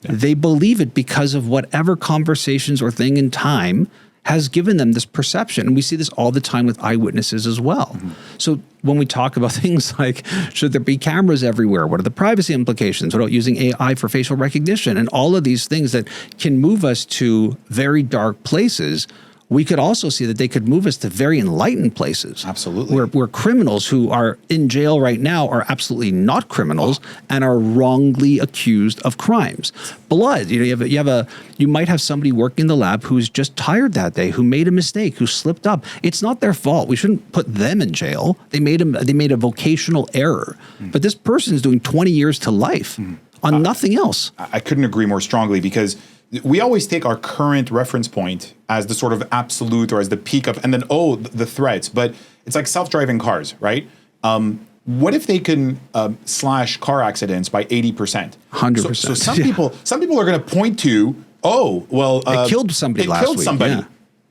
they believe it because of whatever conversations or thing in time has given them this perception. And we see this all the time with eyewitnesses as well. So when we talk about things like, should there be cameras everywhere? What are the privacy implications? What about using AI for facial recognition? And all of these things that can move us to very dark places we could also see that they could move us to very enlightened places. Absolutely. Where criminals who are in jail right now are absolutely not criminals and are wrongly accused of crimes. Blood, you might have somebody working in the lab who's just tired that day, who made a mistake, who slipped up. It's not their fault. We shouldn't put them in jail. They made a vocational error. But this person is doing 20 years to life on nothing else. I couldn't agree more strongly, because we always take our current reference point as the sort of absolute or as the peak of, and then, the threats. But it's like self-driving cars, right? What if they can slash car accidents by 80%? 100%. So some people are going to point to, it killed somebody last week. Yeah.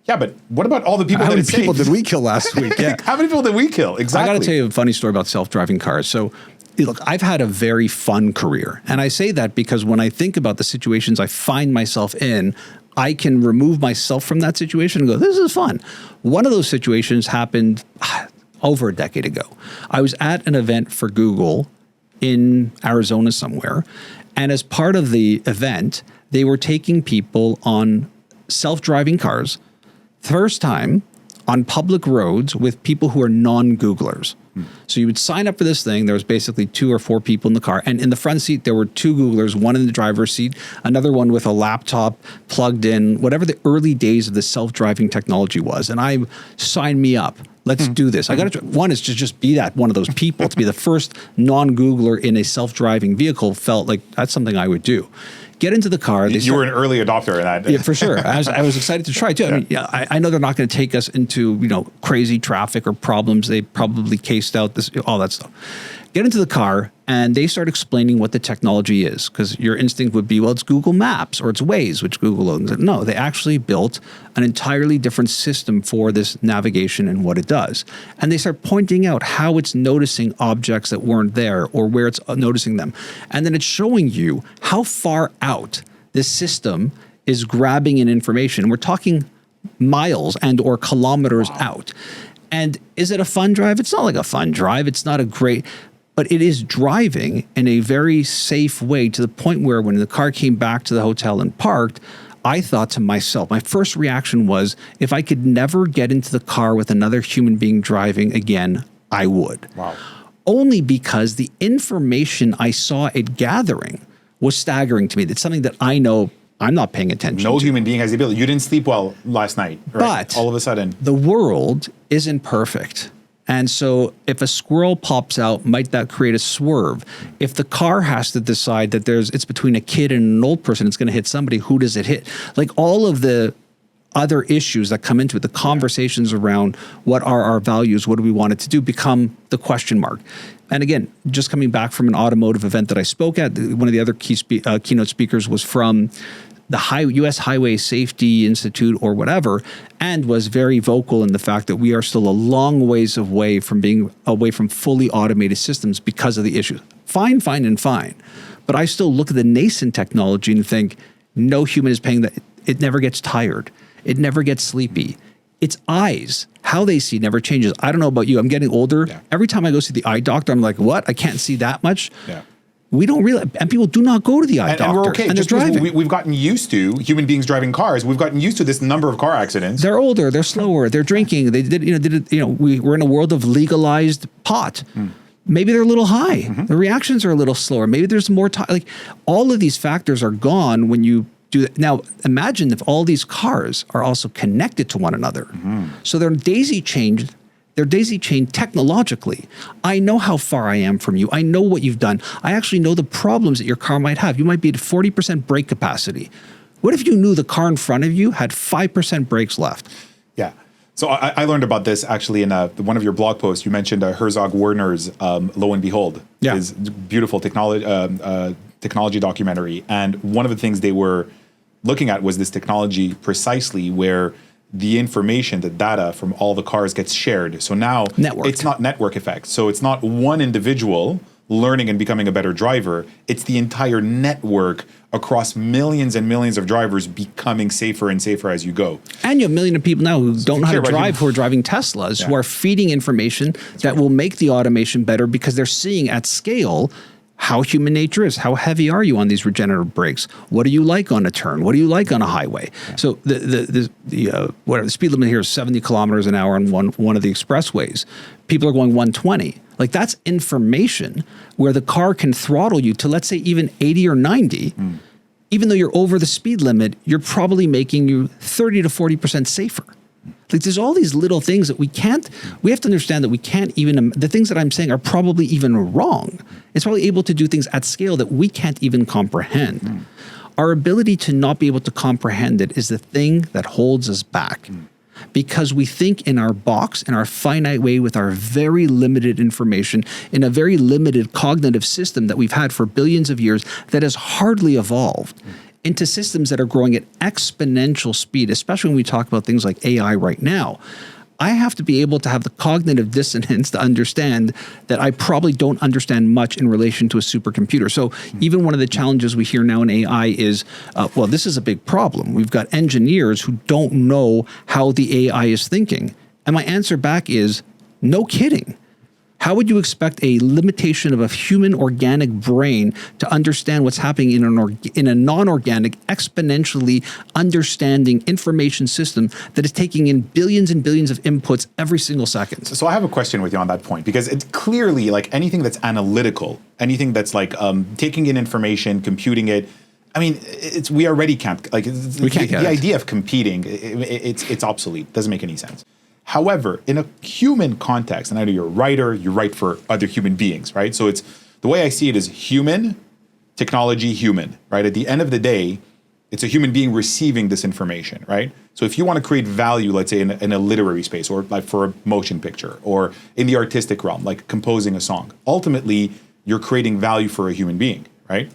Yeah, but what about all the people that it saved? How many people did we kill last week? Yeah. How many people did we kill? Exactly. I got to tell you a funny story about self-driving cars. So, look, I've had a very fun career. And I say that because when I think about the situations I find myself in, I can remove myself from that situation and go, this is fun. One of those situations happened over a decade ago. I was at an event for Google in Arizona somewhere. And as part of the event, they were taking people on self-driving cars, first time on public roads with people who are non-Googlers. So you would sign up for this thing. There was basically 2 or 4 people in the car. And in the front seat, there were 2 Googlers, one in the driver's seat, another one with a laptop plugged in, whatever the early days of the self-driving technology was. And I signed me up. Let's do this. I got to. One is to just be one of those people, to be the first non-Googler in a self-driving vehicle. Felt like that's something I would do. Get into the car. You were an early adopter in that. Yeah, for sure. I was excited to try too. I know they're not going to take us into crazy traffic or problems. They probably cased out all that stuff. Get into the car, and they start explaining what the technology is, because your instinct would be, well, it's Google Maps or it's Waze, which Google owns. No, they actually built an entirely different system for this navigation and what it does. And they start pointing out how it's noticing objects that weren't there or where it's noticing them. And then it's showing you how far out this system is grabbing in information. We're talking miles and or kilometers out. And is it a fun drive? It's not like a fun drive. It's not a great... But it is driving in a very safe way, to the point where when the car came back to the hotel and parked, I thought to myself, my first reaction was, if I could never get into the car with another human being driving again, I would. Wow. Only because the information I saw it gathering was staggering to me. It's something that I know I'm not paying attention to. No human being has the ability. You didn't sleep well last night, right? But all of a sudden, the world isn't perfect. And so if a squirrel pops out, might that create a swerve? If the car has to decide that it's between a kid and an old person, it's going to hit somebody, who does it hit? Like all of the other issues that come into it, the conversations around what are our values, what do we want it to do, become the question mark. And again, just coming back from an automotive event that I spoke at, one of the other keynote speakers was from the U.S. Highway Safety Institute or whatever, and was very vocal in the fact that we are still a long ways away from being away from fully automated systems because of the issues. Fine. But I still look at the nascent technology and think, no human is paying that. It never gets tired. It never gets sleepy. Its eyes, how they see never changes. I don't know about you. I'm getting older. Yeah. Every time I go see the eye doctor, I'm like, what? I can't see that much? Yeah. We don't realize, and people do not go to the eye doctor. And we're okay. And just they're driving. We've gotten used to human beings driving cars. We've gotten used to this number of car accidents. They're older. They're slower. They're drinking. We're in a world of legalized pot. Maybe they're a little high. The reactions are a little slower. Maybe there's more time. Like all of these factors are gone when you do that. Now, imagine if all these cars are also connected to one another. So they're daisy chained. They're daisy chained technologically. I know how far I am from you. I know what you've done. I actually know the problems that your car might have. You might be at 40% brake capacity. What if you knew the car in front of you had 5% brakes left? Yeah. So I learned about this actually in one of your blog posts. You mentioned Herzog Werner's Lo and Behold, his beautiful technology documentary. And one of the things they were looking at was this technology precisely where the information, the data from all the cars gets shared. So now it's not network effect. So it's not one individual learning and becoming a better driver. It's the entire network across millions and millions of drivers becoming safer and safer as you go. And you have a million of people now who don't know how to drive, who are driving Teslas, who are feeding information that will make the automation better because they're seeing at scale how human nature is. How heavy are you on these regenerative brakes? What do you like on a turn? What do you like on a highway? Yeah. So the speed limit here is 70 kilometers an hour on one of the expressways. People are going 120. Like, that's information where the car can throttle you to, let's say, even 80 or 90. Even though you're over the speed limit, you're probably making you 30 to 40% safer. Like, there's all these little things that we have to understand that we can't even, the things that I'm saying are probably even wrong. It's probably able to do things at scale that we can't even comprehend. Our ability to not be able to comprehend it is the thing that holds us back. Because we think in our box, in our finite way, with our very limited information, in a very limited cognitive system that we've had for billions of years that has hardly evolved into systems that are growing at exponential speed, especially when we talk about things like AI right now. I have to be able to have the cognitive dissonance to understand that I probably don't understand much in relation to a supercomputer. So even one of the challenges we hear now in AI is, well, this is a big problem. We've got engineers who don't know how the AI is thinking. And my answer back is, no kidding. How would you expect a limitation of a human organic brain to understand what's happening in a non-organic, exponentially understanding information system that is taking in billions and billions of inputs every single second? So I have a question with you on that point, because it's clearly, like, anything that's analytical, anything that's like taking in information, computing it. I mean, we already can't, like, we can't the idea of competing, it's obsolete. Doesn't make any sense. However, in a human context, and I know you're a writer, you write for other human beings, right? So it's, the way I see it is human, technology, human, right? At the end of the day, it's a human being receiving this information, right? So if you want to create value, let's say in a literary space, or like for a motion picture, or in the artistic realm, like composing a song, ultimately you're creating value for a human being, right?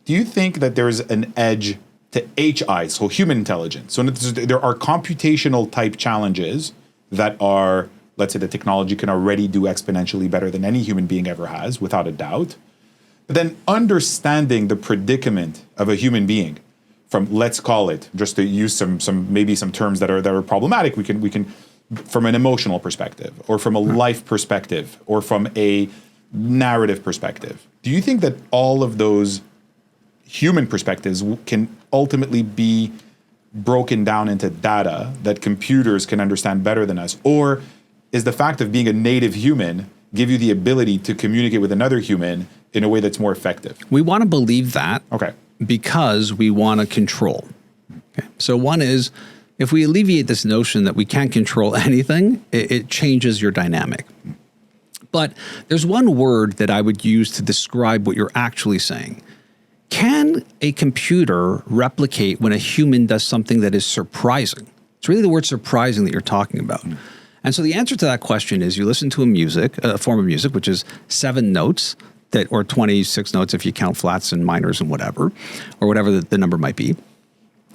Do you think that there's an edge to HI, so human intelligence? So there are computational type challenges that are, let's say, the technology can already do exponentially better than any human being ever has, without a doubt. But then understanding the predicament of a human being, from, let's call it, just to use some terms that are problematic, we can from an emotional perspective, or from a life perspective, or from a narrative perspective. Do you think that all of those human perspectives can ultimately be broken down into data that computers can understand better than us? Or is the fact of being a native human give you the ability to communicate with another human in a way that's more effective? We want to believe that, okay, because we want to control. Okay. So one is, if we alleviate this notion that we can't control anything, it changes your dynamic. But there's one word that I would use to describe what you're actually saying. Can a computer replicate when a human does something that is surprising? It's really the word surprising that you're talking about. And so the answer to that question is, you listen to a form of music, which is 7 notes, or 26 notes if you count flats and minors and whatever, or whatever the number might be.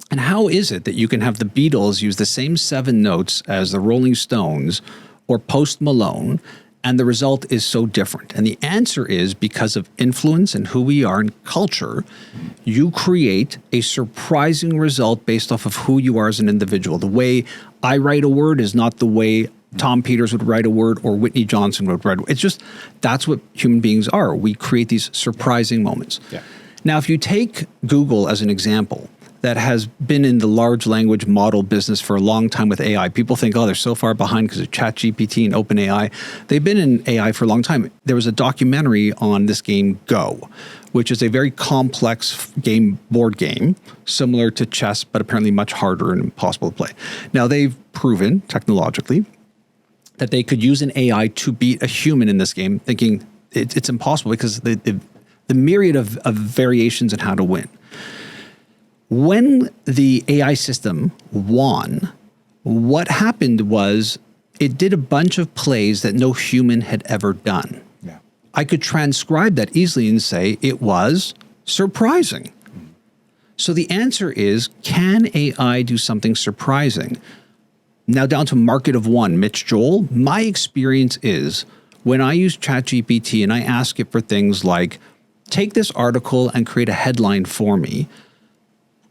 And how is it that you can have the Beatles use the same 7 notes as the Rolling Stones or Post Malone, and the result is so different? And the answer is because of influence and who we are in culture. You create a surprising result based off of who you are as an individual. The way I write a word is not the way Tom Peters would write a word, or Whitney Johnson would write a word. It's just, that's what human beings are. We create these surprising moments. Yeah. Now, if you take Google as an example, that has been in the large language model business for a long time with AI. People think, oh, they're so far behind because of ChatGPT and OpenAI. They've been in AI for a long time. There was a documentary on this game, Go, which is a very complex board game, similar to chess, but apparently much harder and impossible to play. Now, they've proven technologically that they could use an AI to beat a human in this game, thinking it's impossible because the myriad of variations in how to win. When the AI system won, what happened was it did a bunch of plays that no human had ever done. Yeah. I could transcribe that easily and say it was surprising. Mm-hmm. So the answer is, can AI do something surprising? Now down to market of one, Mitch Joel. My experience is, when I use ChatGPT and I ask it for things like, take this article and create a headline for me,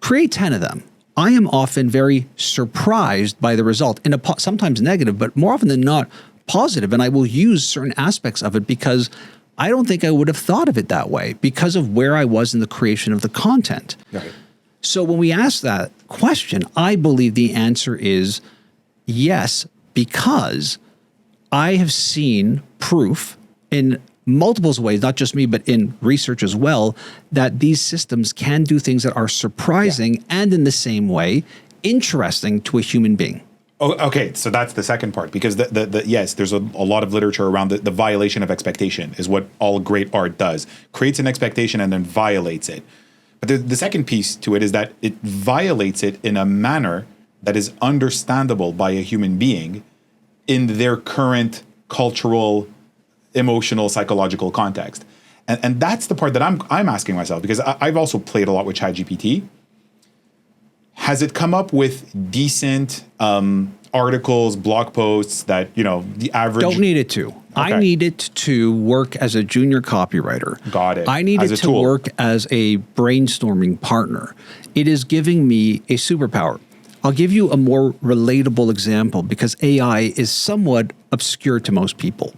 create 10 of them. I am often very surprised by the result, sometimes negative, but more often than not positive. And I will use certain aspects of it because I don't think I would have thought of it that way because of where I was in the creation of the content. Right. So when we ask that question, I believe the answer is yes, because I have seen proof in multiple ways, not just me, but in research as well, that these systems can do things that are surprising and in the same way, interesting to a human being. Oh, okay, so that's the second part, because yes, there's a lot of literature around the violation of expectation is what all great art does. Creates an expectation and then violates it. But the second piece to it is that it violates it in a manner that is understandable by a human being in their current cultural, emotional, psychological context. And that's the part that I'm asking myself, because I've also played a lot with ChatGPT. Has it come up with decent articles, blog posts that, you know, the average... Don't need it to. Okay. I need it to work as a junior copywriter. Got it. I need it to work as a brainstorming partner. It is giving me a superpower. I'll give you a more relatable example because AI is somewhat obscure to most people.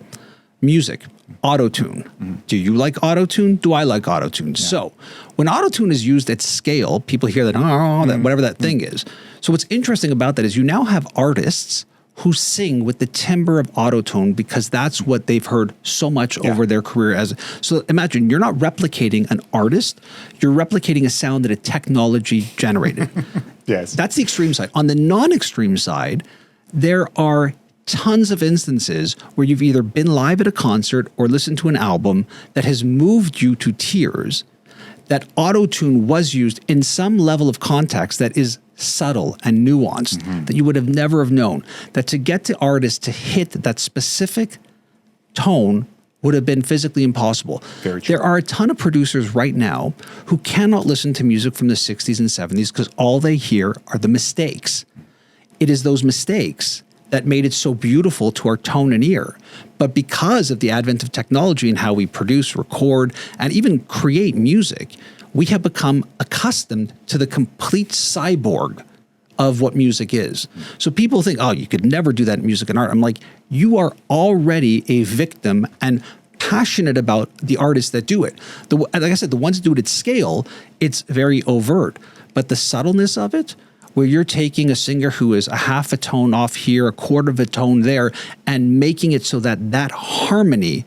Music, auto-tune. Mm-hmm. Do you like auto-tune? Do I like auto-tune? Yeah. So when auto-tune is used at scale, people hear that, that whatever that thing is. So what's interesting about that is you now have artists who sing with the timbre of auto-tune because that's what they've heard so much over their career. So imagine you're not replicating an artist, you're replicating a sound that a technology generated. Yes. That's the extreme side. On the non-extreme side, there are tons of instances where you've either been live at a concert or listened to an album that has moved you to tears, that auto-tune was used in some level of context that is subtle and nuanced, that you would have never have known, that to get the artist to hit that specific tone would have been physically impossible. Very true. There are a ton of producers right now who cannot listen to music from the 60s and 70s because all they hear are the mistakes. It is those mistakes that made it so beautiful to our tone and ear. But because of the advent of technology and how we produce, record, and even create music, we have become accustomed to the complete cyborg of what music is. So people think, oh, you could never do that in music and art. I'm like, you are already a victim and passionate about the artists that do it. Like I said, the ones that do it at scale, it's very overt. But the subtleness of it, where you're taking a singer who is a half a tone off here, a quarter of a tone there, and making it so that that harmony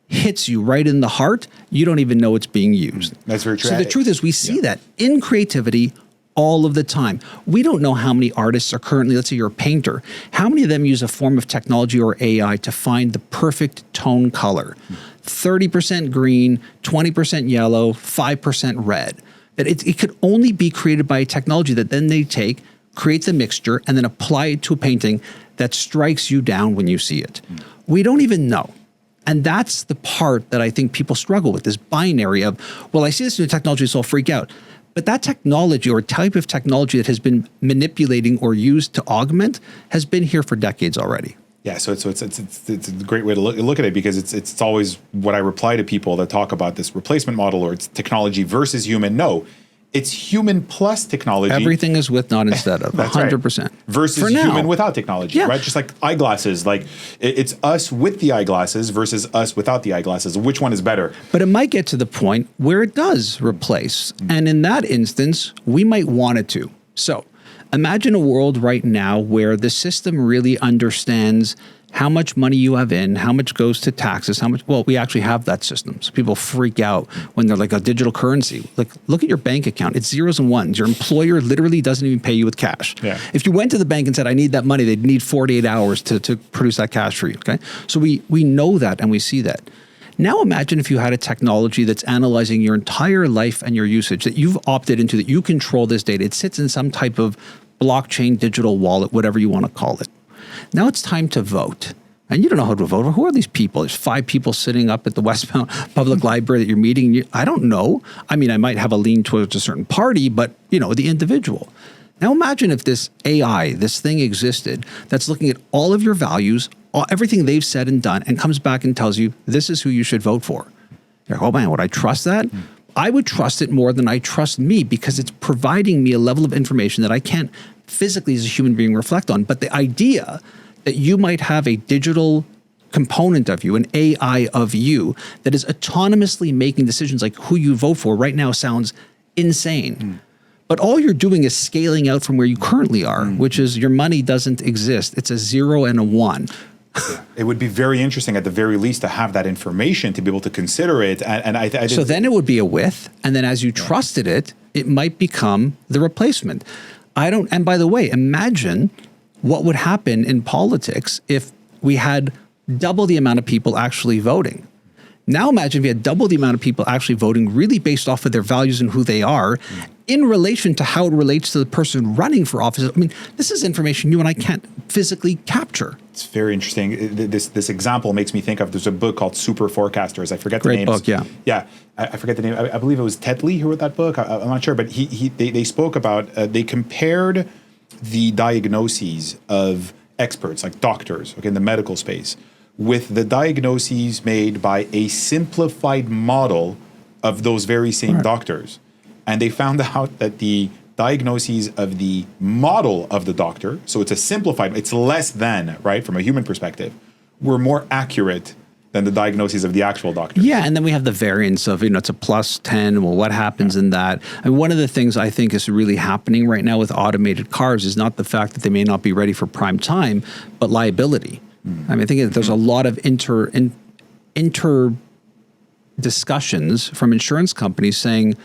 hits you right in the heart, you don't even know it's being used. That's very true. So the truth is we see that in creativity all of the time. We don't know how many artists are currently, let's say you're a painter, how many of them use a form of technology or AI to find the perfect tone color. 30% green, 20% yellow, 5% red. That it could only be created by a technology that then they take, create the mixture, and then apply it to a painting that strikes you down when you see it. We don't even know. And that's the part that I think people struggle with, this binary of, well, I see this new technology, so I'll freak out. But that technology or type of technology that has been manipulating or used to augment has been here for decades already. Yeah, so it's a great way to look at it, because it's always what I reply to people that talk about this replacement model or it's technology versus human. No, it's human plus technology. Everything is with, not instead of. That's 100%. Right. Versus human without technology, right? Just like eyeglasses. Like it's us with the eyeglasses versus us without the eyeglasses. Which one is better? But it might get to the point where it does replace. And in that instance, we might want it to. So imagine a world right now where the system really understands how much money you have in, how much goes to taxes, how much, well, we actually have that system. So people freak out when they're like a digital currency. Like, look at your bank account. It's zeros and ones. Your employer literally doesn't even pay you with cash. Yeah. If you went to the bank and said, I need that money, they'd need 48 hours to produce that cash for you, okay? So we know that and we see that. Now imagine if you had a technology that's analyzing your entire life and your usage, that you've opted into, that you control this data. It sits in some type of blockchain, digital wallet, whatever you want to call it. Now it's time to vote. And you don't know how to vote. Who are these people? There's 5 people sitting up at the Westmount Public Library that you're meeting. I don't know. I mean, I might have a lean towards a certain party, but, you know, the individual. Now imagine if this AI, this thing existed that's looking at all of your values, everything they've said and done, and comes back and tells you, this is who you should vote for. You're like, oh man, would I trust that? I would trust it more than I trust me, because it's providing me a level of information that I can't physically as a human being reflect on. But the idea that you might have a digital component of you, an AI of you that is autonomously making decisions like who you vote for right now sounds insane. But all you're doing is scaling out from where you currently are, which is your money doesn't exist. It's a 0 and a 1. It would be very interesting at the very least to have that information to be able to consider it. So then it would be a with, and then as you trusted it, it might become the replacement. And by the way, imagine what would happen in politics if we had double the amount of people actually voting. Now imagine if you had double the amount of people actually voting really based off of their values and who they are in relation to how it relates to the person running for office. I mean, this is information you and I can't physically capture. It's very interesting. This example makes me think of, there's a book called Super Forecasters. I forget the name. Great book, yeah. Yeah, I forget the name. I believe it was Tetley who wrote that book. I'm not sure, but they spoke about, they compared the diagnoses of experts, like doctors, okay, in the medical space, with the diagnoses made by a simplified model of those very same doctors. And they found out that the diagnoses of the model of the doctor, so it's a simplified, it's less than, right, from a human perspective, were more accurate than the diagnoses of the actual doctor. Yeah, and then we have the variance of, it's a plus 10, well, what happens in that? And one of the things I think is really happening right now with automated cars is not the fact that they may not be ready for prime time, but liability. I mean, I think there's a lot of inter discussions from insurance companies saying,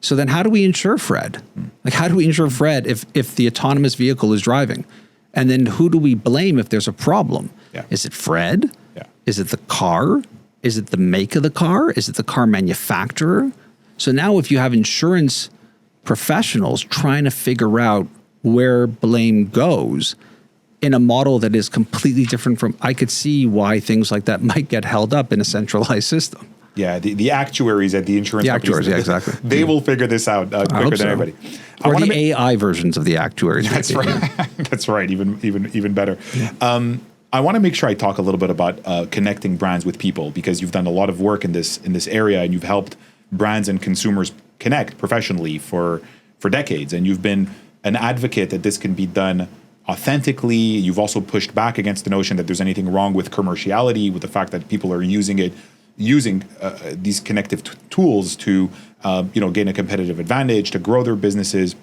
so then how do we insure Fred? Like, how do we insure Fred if the autonomous vehicle is driving? And then who do we blame if there's a problem? Yeah. Is it Fred? Yeah. Is it the car? Is it the make of the car? Is it the car manufacturer? So now if you have insurance professionals trying to figure out where blame goes in a model that is completely different from, I could see why things like that might get held up in a centralized system. Yeah, the actuaries at the insurance companies, yeah, exactly. They will figure this out quicker than everybody. Or the AI versions of the actuaries. That's right. That's right. Even better. Yeah. I want to make sure I talk a little bit about connecting brands with people, because you've done a lot of work in this area, and you've helped brands and consumers connect professionally for decades, and you've been an advocate that this can be done authentically. You've also pushed back against the notion that there's anything wrong with commerciality, with the fact that people are using these connective tools to gain a competitive advantage, to grow their businesses.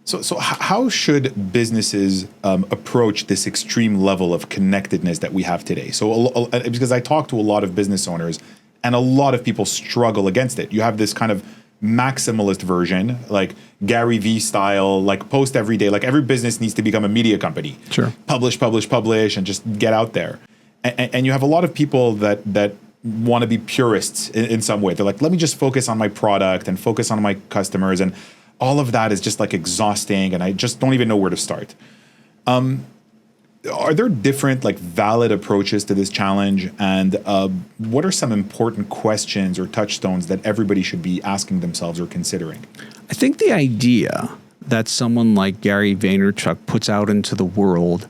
So how should businesses approach this extreme level of connectedness that we have today? So because I talk to a lot of business owners, and a lot of people struggle against it. You have this kind of maximalist version, like Gary Vee style, like post every day, like every business needs to become a media company. Sure. Publish, and just get out there. And you have a lot of people that want to be purists in some way. They're like, let me just focus on my product and focus on my customers. And all of that is just like exhausting. And I just don't even know where to start. Are there different, like, valid approaches to this challenge? And what are some important questions or touchstones that everybody should be asking themselves or considering? I think the idea that someone like Gary Vaynerchuk puts out into the world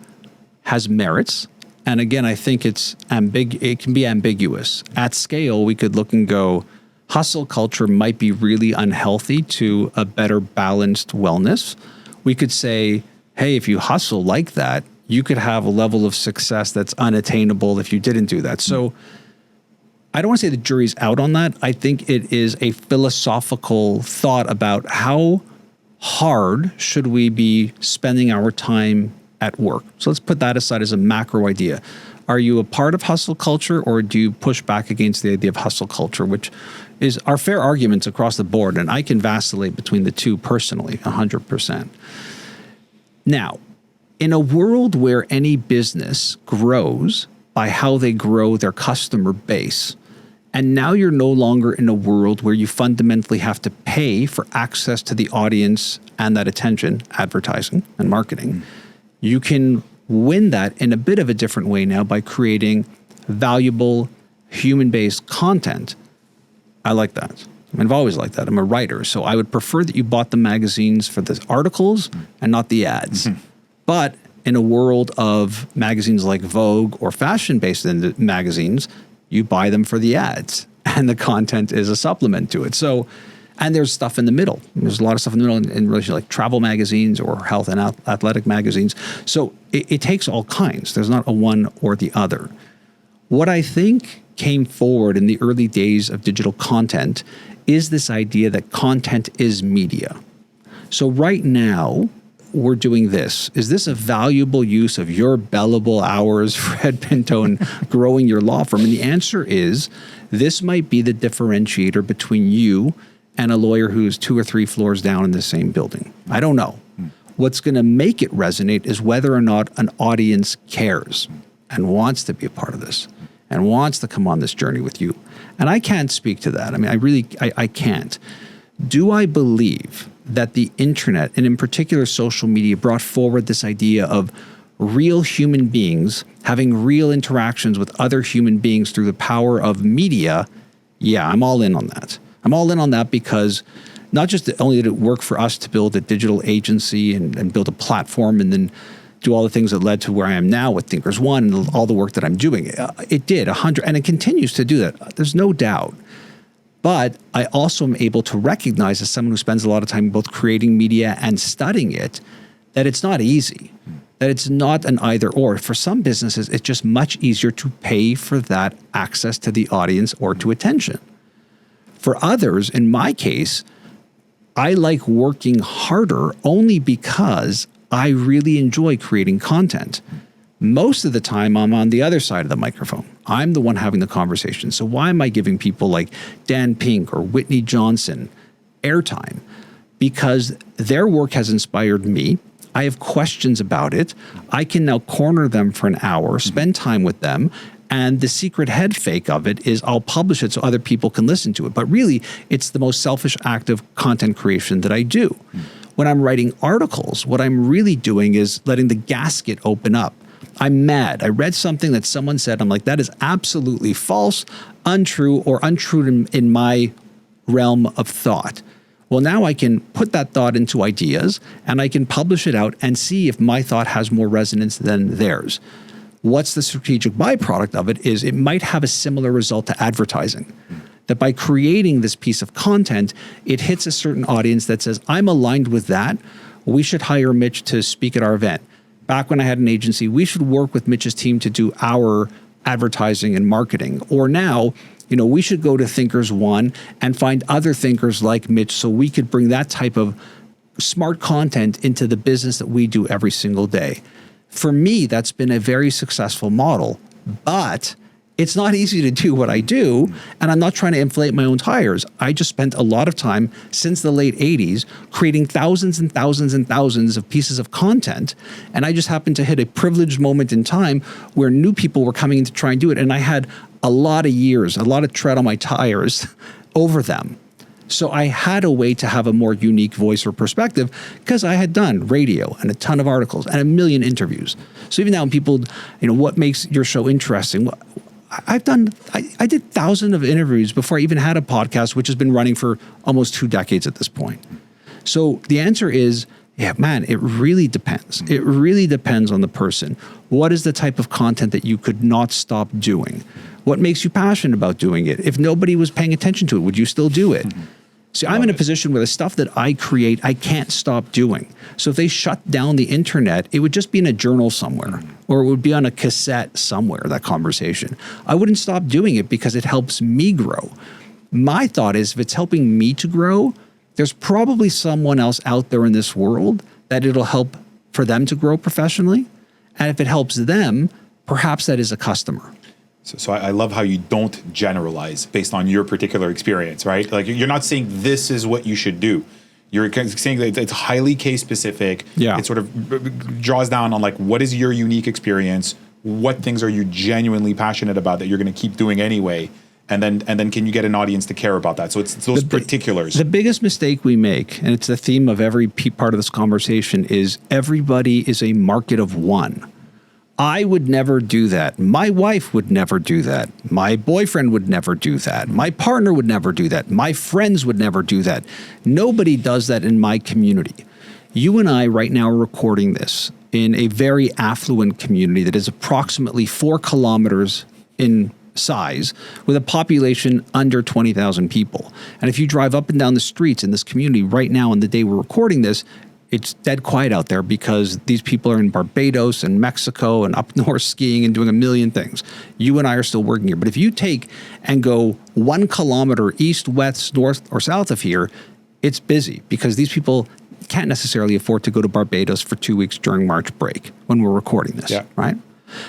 has merits. And again, I think it can be ambiguous. At scale, we could look and go, hustle culture might be really unhealthy to a better balanced wellness. We could say, hey, if you hustle like that, you could have a level of success that's unattainable if you didn't do that. So I don't want to say the jury's out on that. I think it is a philosophical thought about how hard should we be spending our time at work. So let's put that aside as a macro idea. Are you a part of hustle culture, or do you push back against the idea of hustle culture, which are fair arguments across the board, and I can vacillate between the two personally, 100%. Now, in a world where any business grows by how they grow their customer base, and now you're no longer in a world where you fundamentally have to pay for access to the audience and that attention, advertising and marketing, you can win that in a bit of a different way now by creating valuable human-based content. I like that. I mean, I've always liked that. I'm a writer, so I would prefer that you bought the magazines for the articles and not the ads. But in a world of magazines like Vogue or fashion-based magazines, you buy them for the ads, and the content is a supplement to it. So, and there's stuff in the middle. There's a lot of stuff in the middle in relation to like travel magazines or health and athletic magazines. So it takes all kinds. There's not a one or the other. What I think came forward in the early days of digital content is this idea that content is media. So right now, we're doing this. Is this a valuable use of your billable hours, Fred Pinto, and growing your law firm? And the answer is, this might be the differentiator between you and a lawyer who's 2 or 3 floors down in the same building. I don't know. What's going to make it resonate is whether or not an audience cares and wants to be a part of this and wants to come on this journey with you. And I can't speak to that. I mean, I can't. Do I believe that the internet, and in particular social media, brought forward this idea of real human beings having real interactions with other human beings through the power of media? Yeah, I'm all in on that. I'm all in on that because not just only did it work for us to build a digital agency and build a platform and then do all the things that led to where I am now with ThinkersOne and all the work that I'm doing. It did 100, and it continues to do that. There's no doubt. But I also am able to recognize, as someone who spends a lot of time both creating media and studying it, that it's not easy, that it's not an either or. For some businesses, it's just much easier to pay for that access to the audience or to attention. For others, in my case, I like working harder only because I really enjoy creating content. Most of the time, I'm on the other side of the microphone. I'm the one having the conversation. So why am I giving people like Dan Pink or Whitney Johnson airtime? Because their work has inspired me. I have questions about it. I can now corner them for an hour, spend time with them. And the secret head fake of it is I'll publish it so other people can listen to it. But really, it's the most selfish act of content creation that I do. When I'm writing articles, what I'm really doing is letting the gasket open up. I'm mad. I read something that someone said. I'm like, that is absolutely false, untrue, or untrue in my realm of thought. Well, now I can put that thought into ideas and I can publish it out and see if my thought has more resonance than theirs. What's the strategic byproduct of it is it might have a similar result to advertising. That by creating this piece of content, it hits a certain audience that says, I'm aligned with that. We should hire Mitch to speak at our event. Back when I had an agency, we should work with Mitch's team to do our advertising and marketing. Or now, we should go to ThinkersOne and find other thinkers like Mitch so we could bring that type of smart content into the business that we do every single day. For me, that's been a very successful model, but it's not easy to do what I do, and I'm not trying to inflate my own tires. I just spent a lot of time since the late 80s creating thousands and thousands and thousands of pieces of content, and I just happened to hit a privileged moment in time where new people were coming in to try and do it, and I had a lot of years, a lot of tread on my tires over them. So I had a way to have a more unique voice or perspective because I had done radio and a ton of articles and a million interviews. So even now when people, what makes your show interesting? I did thousands of interviews before I even had a podcast, which has been running for almost 2 decades at this point. So the answer is, yeah, man, it really depends. It really depends on the person. What is the type of content that you could not stop doing? What makes you passionate about doing it? If nobody was paying attention to it, would you still do it? See, I'm in a position where the stuff that I create, I can't stop doing. So if they shut down the internet, it would just be in a journal somewhere, or it would be on a cassette somewhere, that conversation. I wouldn't stop doing it because it helps me grow. My thought is if it's helping me to grow, there's probably someone else out there in this world that it'll help for them to grow professionally. And if it helps them, perhaps that is a customer. So I love how you don't generalize based on your particular experience, right? Like you're not saying this is what you should do. You're saying that it's highly case specific. Yeah. It sort of draws down on like, what is your unique experience? What things are you genuinely passionate about that you're going to keep doing anyway? And then can you get an audience to care about that? So it's those particulars. The biggest mistake we make, and it's the theme of every part of this conversation, is everybody is a market of one. I would never do that. My wife would never do that. My boyfriend would never do that. My partner would never do that. My friends would never do that. Nobody does that in my community. You and I right now are recording this in a very affluent community that is approximately 4 kilometers in size with a population under 20,000 people. And if you drive up and down the streets in this community right now on the day we're recording this, It's dead quiet out there because these people are in Barbados and Mexico and up north skiing and doing a million things. You and I are still working here. But if you take and go 1 kilometer east, west, north, or south of here, it's busy because these people can't necessarily afford to go to Barbados for 2 weeks during March break when we're recording this, right?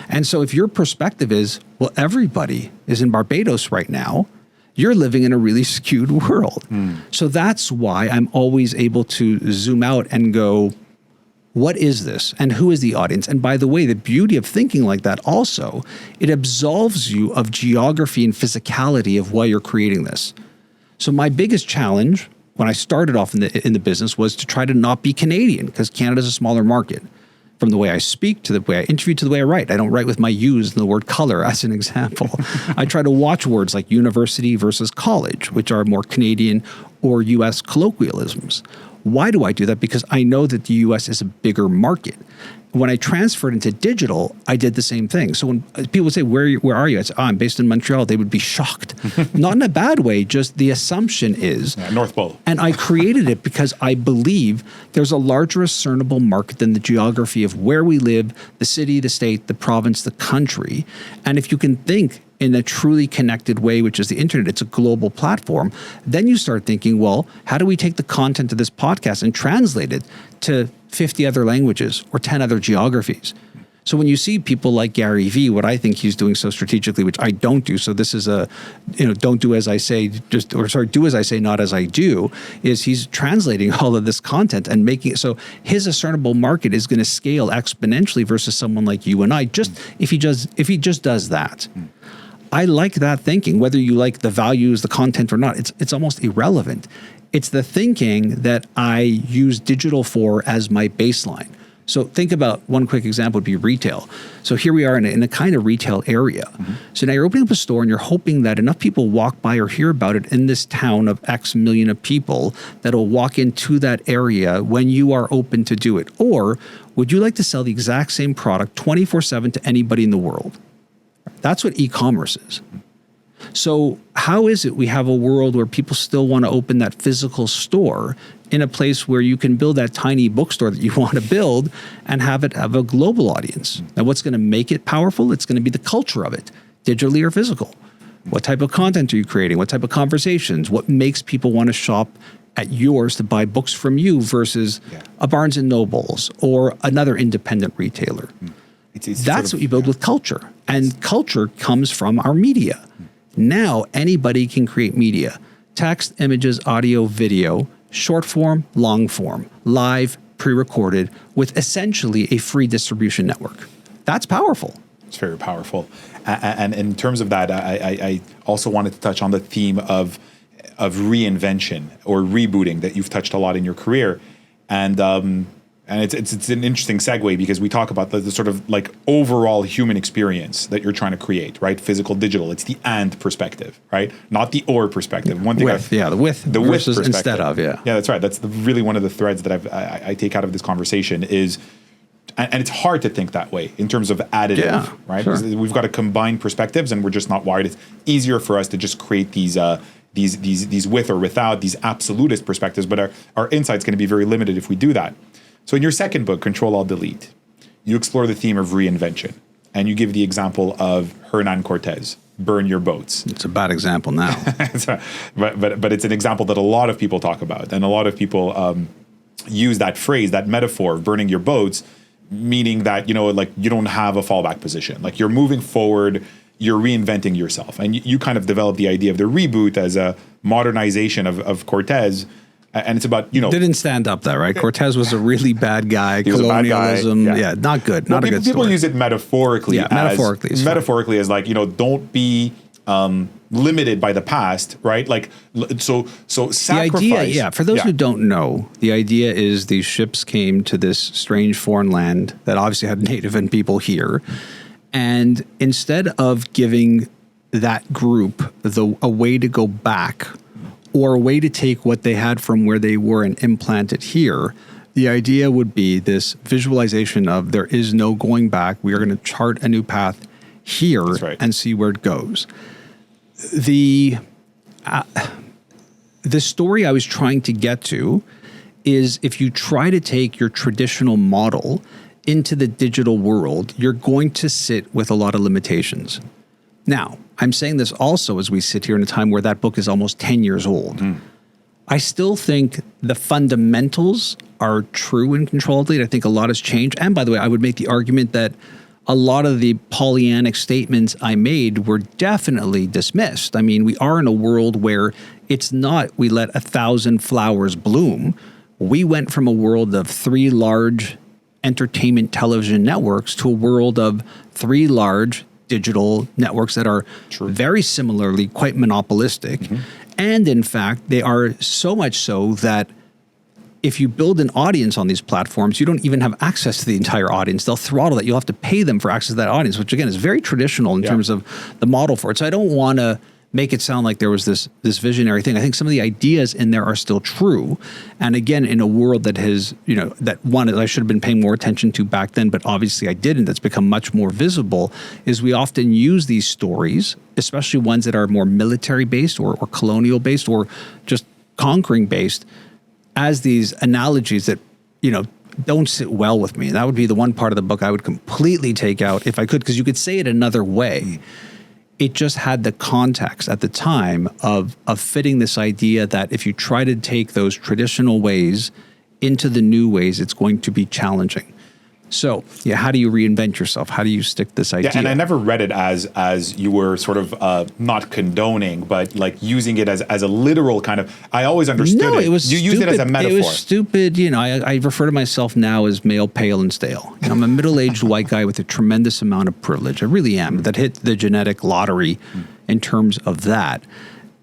And so if your perspective is, well, everybody is in Barbados right now, you're living in a really skewed world. So that's why I'm always able to zoom out and go, what is this? And who is the audience? And by the way, the beauty of thinking like that also, it absolves you of geography and physicality of why you're creating this. So my biggest challenge when I started off in the business was to try to not be Canadian, because Canada's a smaller market. From the way I speak to the way I interview to the way I write. I don't write with my U's in the word color as an example. I try to watch words like university versus college, which are more Canadian or US colloquialisms. Why do I do that? Because I know that the US is a bigger market. When I transferred into digital, I did the same thing. So when people would say, where are you? I said, I'm based in Montreal. They would be shocked. Not in a bad way, just the assumption is. North Pole. And I created it because I believe there's a larger discernible market than the geography of where we live, the city, the state, the province, the country. And if you can think in a truly connected way, which is the internet, it's a global platform, then you start thinking, well, how do we take the content of this podcast and translate it to 50 other languages or 10 other geographies? So when you see people like Gary Vee, what I think he's doing so strategically, which I don't do, so this is don't do as I say, do as I say, not as I do, is he's translating all of this content and making it so his discernible market is going to scale exponentially versus someone like you and I, just if he just does that. I like that thinking, whether you like the values, the content or not, it's almost irrelevant. It's the thinking that I use digital for as my baseline. So think about one quick example would be retail. So here we are in a kind of retail area. So now you're opening up a store and you're hoping that enough people walk by or hear about it in this town of X million of people that'll walk into that area when you are open to do it. Or would you like to sell the exact same product 24/7 to anybody in the world? That's what e-commerce is. So how is it we have a world where people still want to open that physical store in a place where you can build that tiny bookstore that you want to build and have it have a global audience? Now, what's going to make it powerful? It's going to be the culture of it, digitally or physical. What type of content are you creating? What type of conversations? What makes people want to shop at yours to buy books from you versus a Barnes & Noble's or another independent retailer? That's what you build with culture. And culture comes from our media. Now anybody can create media. Text, images, audio, video, short form, long form, live, pre-recorded, with essentially a free distribution network. That's powerful. It's very powerful. And in terms of that, I also wanted to touch on the theme of reinvention or rebooting that you've touched a lot in your career. And it's an interesting segue because we talk about the sort of like overall human experience that you're trying to create, right? Physical, digital. It's the and perspective, right? Not the or perspective. One thing the with versus instead of, Yeah, that's right. That's really one of the threads that I take out of this conversation is, and it's hard to think that way in terms of additive, right? Sure. We've got to combine perspectives, and we're just not wired. It's easier for us to just create these with or without, these absolutist perspectives, but our insight's going to be very limited if we do that. So in your second book, Control Alt Delete, you explore the theme of reinvention, and you give the example of Hernan Cortez, burn your boats. It's a bad example now. but it's an example that a lot of people talk about, and a lot of people use that phrase, that metaphor of burning your boats, meaning that, like you don't have a fallback position. Like you're moving forward, you're reinventing yourself. And you kind of develop the idea of the reboot as a modernization of Cortez. And it's about, Didn't stand up there, right? Cortez was a really bad guy. Colonialism. Not good. Not a good story. People use it metaphorically. Metaphorically as like, don't be limited by the past, right? Like, so sacrifice. The idea, for those who don't know, the idea is these ships came to this strange foreign land that obviously had native and people here. And instead of giving that group a way to go back or a way to take what they had from where they were and implant it here, the idea would be this visualization of there is no going back. We are going to chart a new path here and see where it goes. The story I was trying to get to is if you try to take your traditional model into the digital world, you're going to sit with a lot of limitations. Now, I'm saying this also as we sit here in a time where that book is almost 10 years old. I still think the fundamentals are true in Control Delete. I think a lot has changed. And by the way, I would make the argument that a lot of the Pollyannic statements I made were definitely dismissed. I mean, we are in a world where it's not we let 1,000 flowers bloom. We went from a world of 3 large entertainment television networks to a world of 3 large digital networks that are very similarly quite monopolistic. And in fact, they are so much so that if you build an audience on these platforms, you don't even have access to the entire audience. They'll throttle that. You'll have to pay them for access to that audience, which again is very traditional in terms of the model for it. So I don't want to make it sound like there was this visionary thing. I think some of the ideas in there are still true. And again, in a world that has, that one I should have been paying more attention to back then, but obviously I didn't, that's become much more visible, is we often use these stories, especially ones that are more military based or colonial based or just conquering based, as these analogies that, don't sit well with me. That would be the one part of the book I would completely take out if I could, because you could say it another way. It just had the context at the time of fitting this idea that if you try to take those traditional ways into the new ways, it's going to be challenging. So, how do you reinvent yourself? How do you stick this idea? Yeah, and I never read it as you were sort of not condoning, but like using it as a literal kind of. I always understood it was you stupid. used it as a metaphor. It was stupid. I refer to myself now as male, pale, and stale. I'm a middle-aged white guy with a tremendous amount of privilege. I really am. That hit the genetic lottery in terms of that.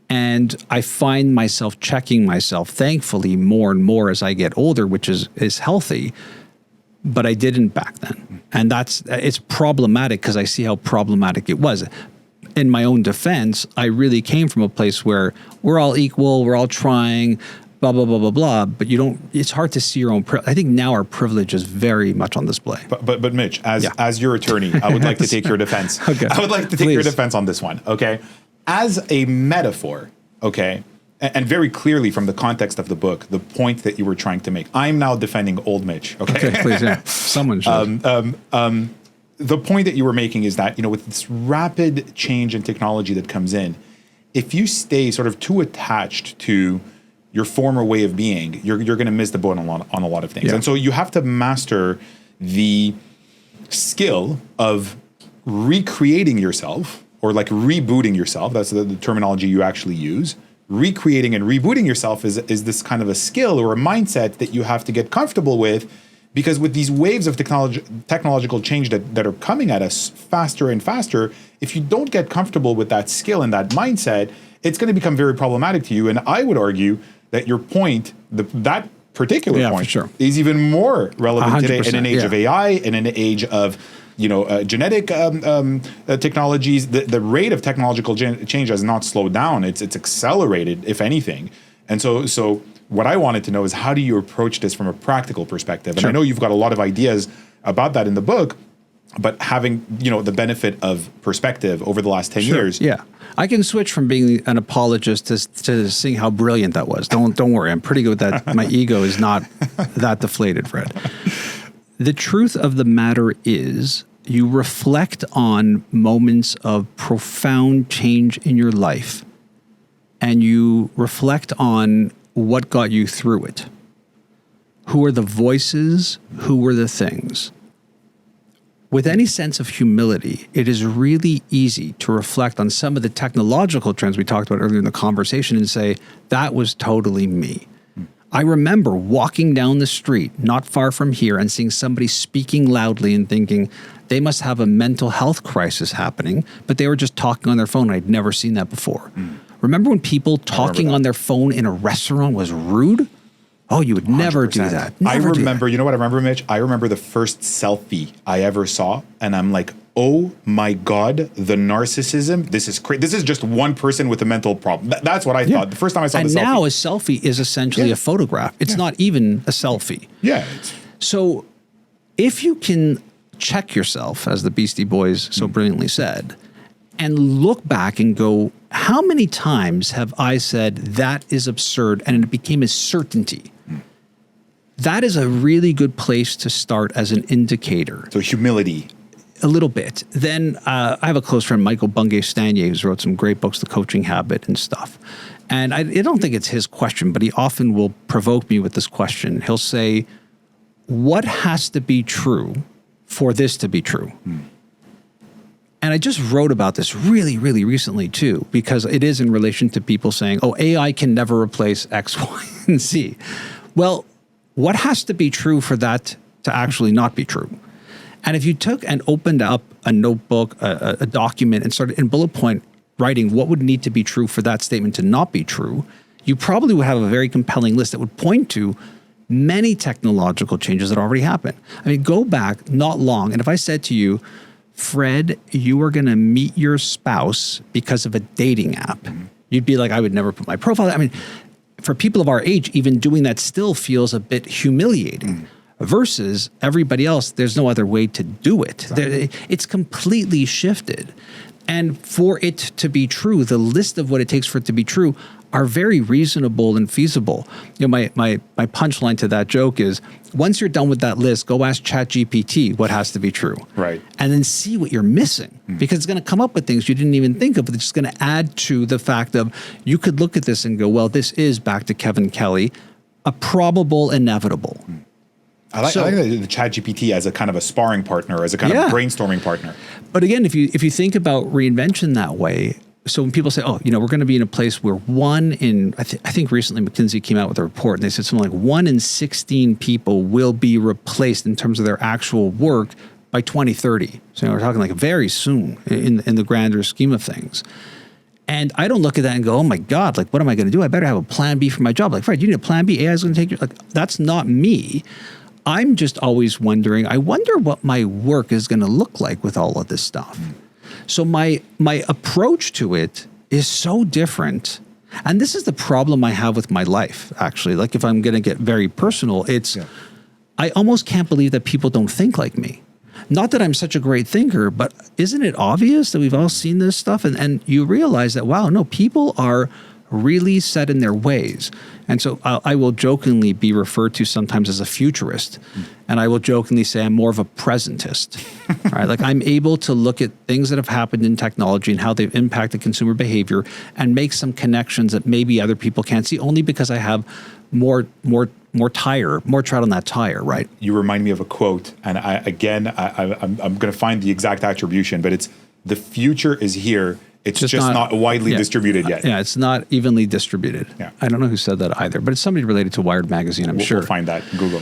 And I find myself checking myself, thankfully, more and more as I get older, which is healthy. But I didn't back then. And it's problematic because I see how problematic it was. In my own defense, I really came from a place where we're all equal, we're all trying, blah, blah, blah, blah, blah. But it's hard to see your own, I think now our privilege is very much on display. But Mitch, as your attorney, I would like to take your defense. Okay. I would like to take your defense on this one, okay? As a metaphor, okay? And very clearly from the context of the book, the point that you were trying to make. I'm now defending old Mitch. Okay, please, someone should. The point that you were making is that, with this rapid change in technology that comes in, if you stay sort of too attached to your former way of being, you're going to miss the boat on a lot of things. Yeah. And so you have to master the skill of recreating yourself or like rebooting yourself. That's the terminology you actually use. Recreating and rebooting yourself is this kind of a skill or a mindset that you have to get comfortable with, because with these waves of technological change that are coming at us faster and faster, if you don't get comfortable with that skill and that mindset, it's going to become very problematic to you. And I would argue that your point, that particular point, is even more relevant today in an age of AI, in an age of genetic technologies. The rate of technological change has not slowed down. It's accelerated, if anything. And so what I wanted to know is, how do you approach this from a practical perspective? And I know you've got a lot of ideas about that in the book, but having the benefit of perspective over the last 10 years. Yeah, I can switch from being an apologist to seeing how brilliant that was. Don't worry, I'm pretty good with that. My ego is not that deflated, Fred. The truth of the matter is, you reflect on moments of profound change in your life, and you reflect on what got you through it. Who are the voices? Who were the things? With any sense of humility, it is really easy to reflect on some of the technological trends we talked about earlier in the conversation and say, that was totally me. I remember walking down the street not far from here and seeing somebody speaking loudly and thinking they must have a mental health crisis happening, but they were just talking on their phone. I'd never seen that before. Remember when people talking on their phone in a restaurant was rude? Oh, you would 100%. Never do that. I remember, you know what I remember, Mitch? I remember the first selfie I ever saw, and I'm like, oh my God, the narcissism. This is crazy. This is just one person with a mental problem. That's what I thought. The first time I saw the selfie. And now a selfie is essentially a photograph. It's not even a selfie. Yeah. So if you can check yourself, as the Beastie Boys so brilliantly said, and look back and go, how many times have I said that is absurd, and it became a certainty? that is a really good place to start as an indicator. So humility. A little bit. Then I have a close friend, Michael Bungay-Stanier, who's wrote some great books, The Coaching Habit and stuff. And I don't think it's his question, but he often will provoke me with this question. He'll say, what has to be true for this to be true? And I just wrote about this really, really recently too, because it is in relation to people saying, oh, AI can never replace X, Y, and Z. Well, what has to be true for that to actually not be true? And if you took and opened up a notebook, a document, and started in bullet point writing what would need to be true for that statement to not be true, you probably would have a very compelling list that would point to many technological changes that already happened. I mean, go back not long, and if I said to you, Fred, you are going to meet your spouse because of a dating app, you'd be like, I would never put my profile. I mean, for people of our age, even doing that still feels a bit humiliating. Versus everybody else, there's no other way to do it. It's completely shifted. And for it to be true, the list of what it takes for it to be true are very reasonable and feasible. You know, my punchline to that joke is, once you're done with that list, go ask ChatGPT what has to be true. Right. And then see what you're missing. Because it's going to come up with things you didn't even think of, but it's just going to add to the fact of, you could look at this and go, well, this is, back to Kevin Kelly, a probable inevitable. I like the ChatGPT as a kind of a sparring partner, as a kind of brainstorming partner. But again, if you think about reinvention that way, so when people say, oh, you know, we're going to be in a place where I think recently McKinsey came out with a report and they said something like 1 in 16 people will be replaced in terms of their actual work by 2030. So we're talking like very soon in the grander scheme of things. And I don't look at that and go, oh my God, like, what am I going to do? I better have a plan B for my job. Like, Fred, you need a plan B. AI is going to take your, like, that's not me. I'm just always wondering, I wonder what my work is going to look like with all of this stuff. So my approach to it is so different. And this is the problem I have with my life, actually. Like, if I'm going to get very personal, I almost can't believe that people don't think like me. Not that I'm such a great thinker, but isn't it obvious that we've all seen this stuff? And you realize that, wow, no, people are really set in their ways. And so I will jokingly be referred to sometimes as a futurist. And I will jokingly say I'm more of a presentist, right? Like, I'm able to look at things that have happened in technology and how they've impacted consumer behavior and make some connections that maybe other people can't see, only because I have more tread on that tire, right? You remind me of a quote, and I'm going to find the exact attribution, but it's, the future is here. It's just not widely distributed yet. Yeah, it's not evenly distributed. Yeah. I don't know who said that either, but it's somebody related to Wired magazine, I'm sure. We'll find that in Google.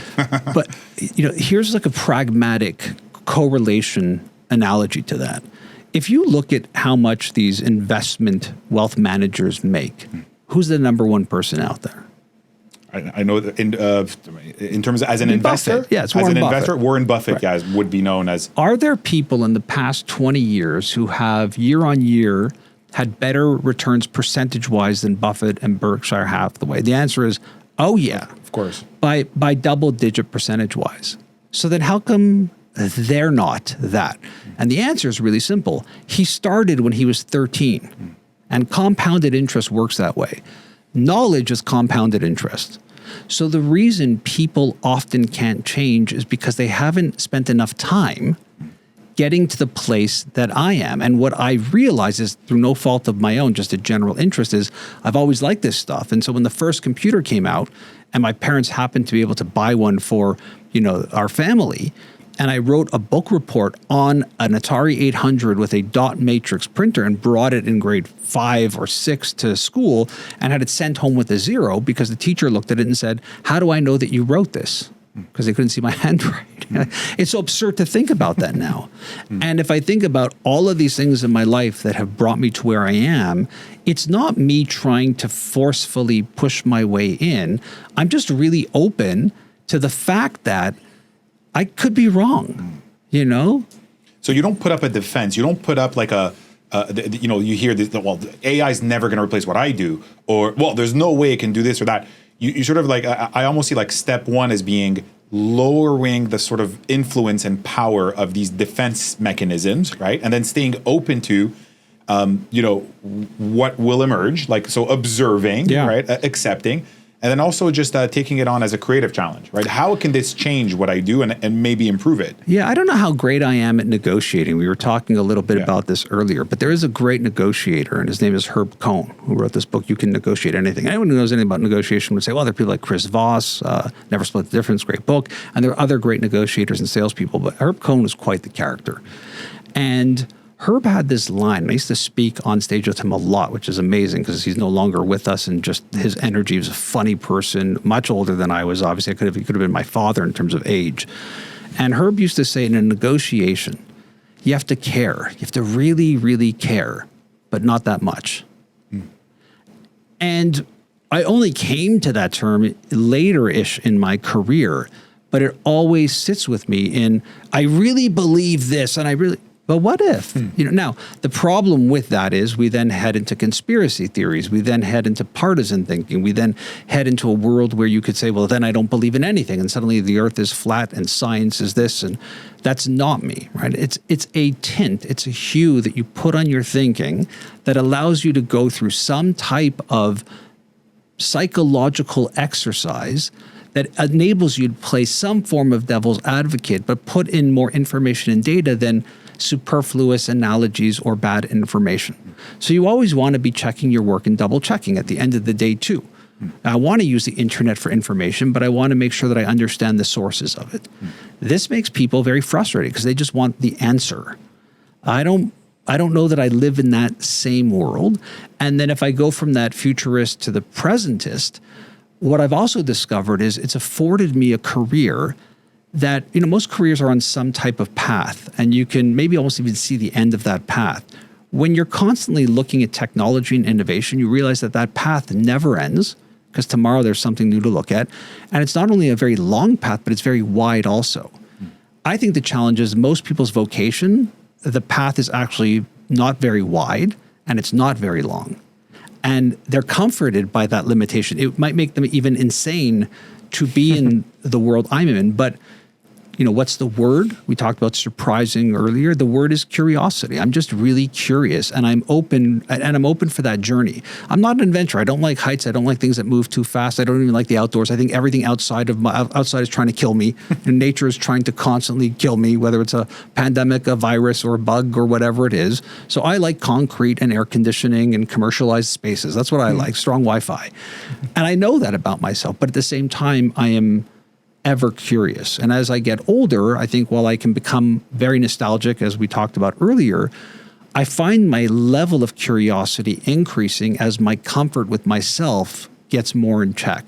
But here's like a pragmatic correlation analogy to that. If you look at how much these investment wealth managers make, who's the number one person out there? I know that in terms of, as an investor, Buffett. Yeah, it's Warren Buffett. Warren Buffett, guys, would be known as. Are there people in the past 20 years who have year on year had better returns percentage-wise than Buffett and Berkshire Hathaway? The way? The answer is, oh yeah, of course, by double-digit percentage-wise. So then how come they're not that? And the answer is really simple. He started when he was 13, and compounded interest works that way. Knowledge is compounded interest. So the reason people often can't change is because they haven't spent enough time getting to the place that I am. And what I realize is, through no fault of my own, just a general interest, is I've always liked this stuff. And so when the first computer came out and my parents happened to be able to buy one for, our family, and I wrote a book report on an Atari 800 with a dot matrix printer and brought it in grade 5 or 6 to school and had it sent home with a 0 because the teacher looked at it and said, how do I know that you wrote this? Because they couldn't see my handwriting. It's so absurd to think about that now. And if I think about all of these things in my life that have brought me to where I am, it's not me trying to forcefully push my way in. I'm just really open to the fact that I could be wrong, So you don't put up a defense. You don't put up like you hear this, well, AI is never going to replace what I do, or, well, there's no way it can do this or that. You sort of like, I almost see like step one as being lowering the sort of influence and power of these defense mechanisms, right? And then staying open to, what will emerge, like, so observing, right? Accepting. And then also just taking it on as a creative challenge, right? How can this change what I do and maybe improve it? Yeah, I don't know how great I am at negotiating. We were talking a little bit about this earlier, but there is a great negotiator, and his name is Herb Cohn, who wrote this book, You Can Negotiate Anything. Anyone who knows anything about negotiation would say, well, there are people like Chris Voss, Never Split the Difference, great book, and there are other great negotiators and salespeople, but Herb Cohn was quite the character. And Herb had this line, and I used to speak on stage with him a lot, which is amazing because he's no longer with us, and just his energy. He was a funny person, much older than I was. Obviously, he could have been my father in terms of age. And Herb used to say, in a negotiation, you have to care. You have to really, really care, but not that much. And I only came to that term later-ish in my career, but it always sits with me in, I really believe this, and but what if? Now, the problem with that is we then head into conspiracy theories. We then head into partisan thinking. We then head into a world where you could say, well, then I don't believe in anything. And suddenly the earth is flat and science is this. And that's not me, right? It's a tint. It's a hue that you put on your thinking that allows you to go through some type of psychological exercise that enables you to play some form of devil's advocate, but put in more information and data than superfluous analogies or bad information. So you always want to be checking your work and double checking at the end of the day too. I want to use the internet for information, but I want to make sure that I understand the sources of it. This makes people very frustrated because they just want the answer. I don't know that I live in that same world. And then if I go from that futurist to the presentist, what I've also discovered is it's afforded me a career that, most careers are on some type of path, and you can maybe almost even see the end of that path. When you're constantly looking at technology and innovation, you realize that that path never ends because tomorrow there's something new to look at. And it's not only a very long path, but it's very wide also. I think the challenge is most people's vocation, the path is actually not very wide and it's not very long. And they're comforted by that limitation. It might make them even insane to be in the world I'm in, but what's the word? We talked about surprising earlier. The word is curiosity. I'm just really curious, and I'm open for that journey. I'm not an adventurer. I don't like heights. I don't like things that move too fast. I don't even like the outdoors. I think everything outside is trying to kill me, and nature is trying to constantly kill me, whether it's a pandemic, a virus, or a bug, or whatever it is. So I like concrete and air conditioning and commercialized spaces. That's what I like, strong Wi-Fi. And I know that about myself, but at the same time, I am ever curious. And as I get older, I think while I can become very nostalgic, as we talked about earlier, I find my level of curiosity increasing as my comfort with myself gets more in check.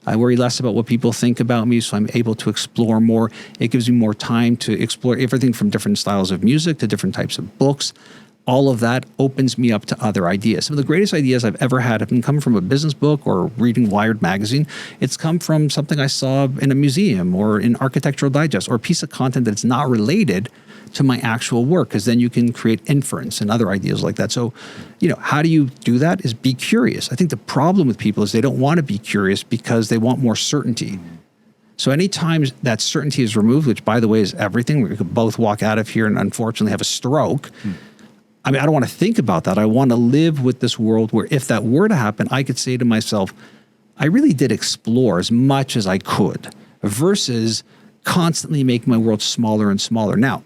I worry less about what people think about me, so I'm able to explore more. It gives me more time to explore everything from different styles of music to different types of books. All of that opens me up to other ideas. Some of the greatest ideas I've ever had haven't come from a business book or reading Wired magazine. It's come from something I saw in a museum or in Architectural Digest or a piece of content that's not related to my actual work, because then you can create inference and other ideas like that. So, how do you do that is be curious. I think the problem with people is they don't want to be curious because they want more certainty. So anytime that certainty is removed, which by the way is everything, we could both walk out of here and unfortunately have a stroke. I don't want to think about that. I want to live with this world where if that were to happen, I could say to myself, I really did explore as much as I could versus constantly make my world smaller and smaller. Now,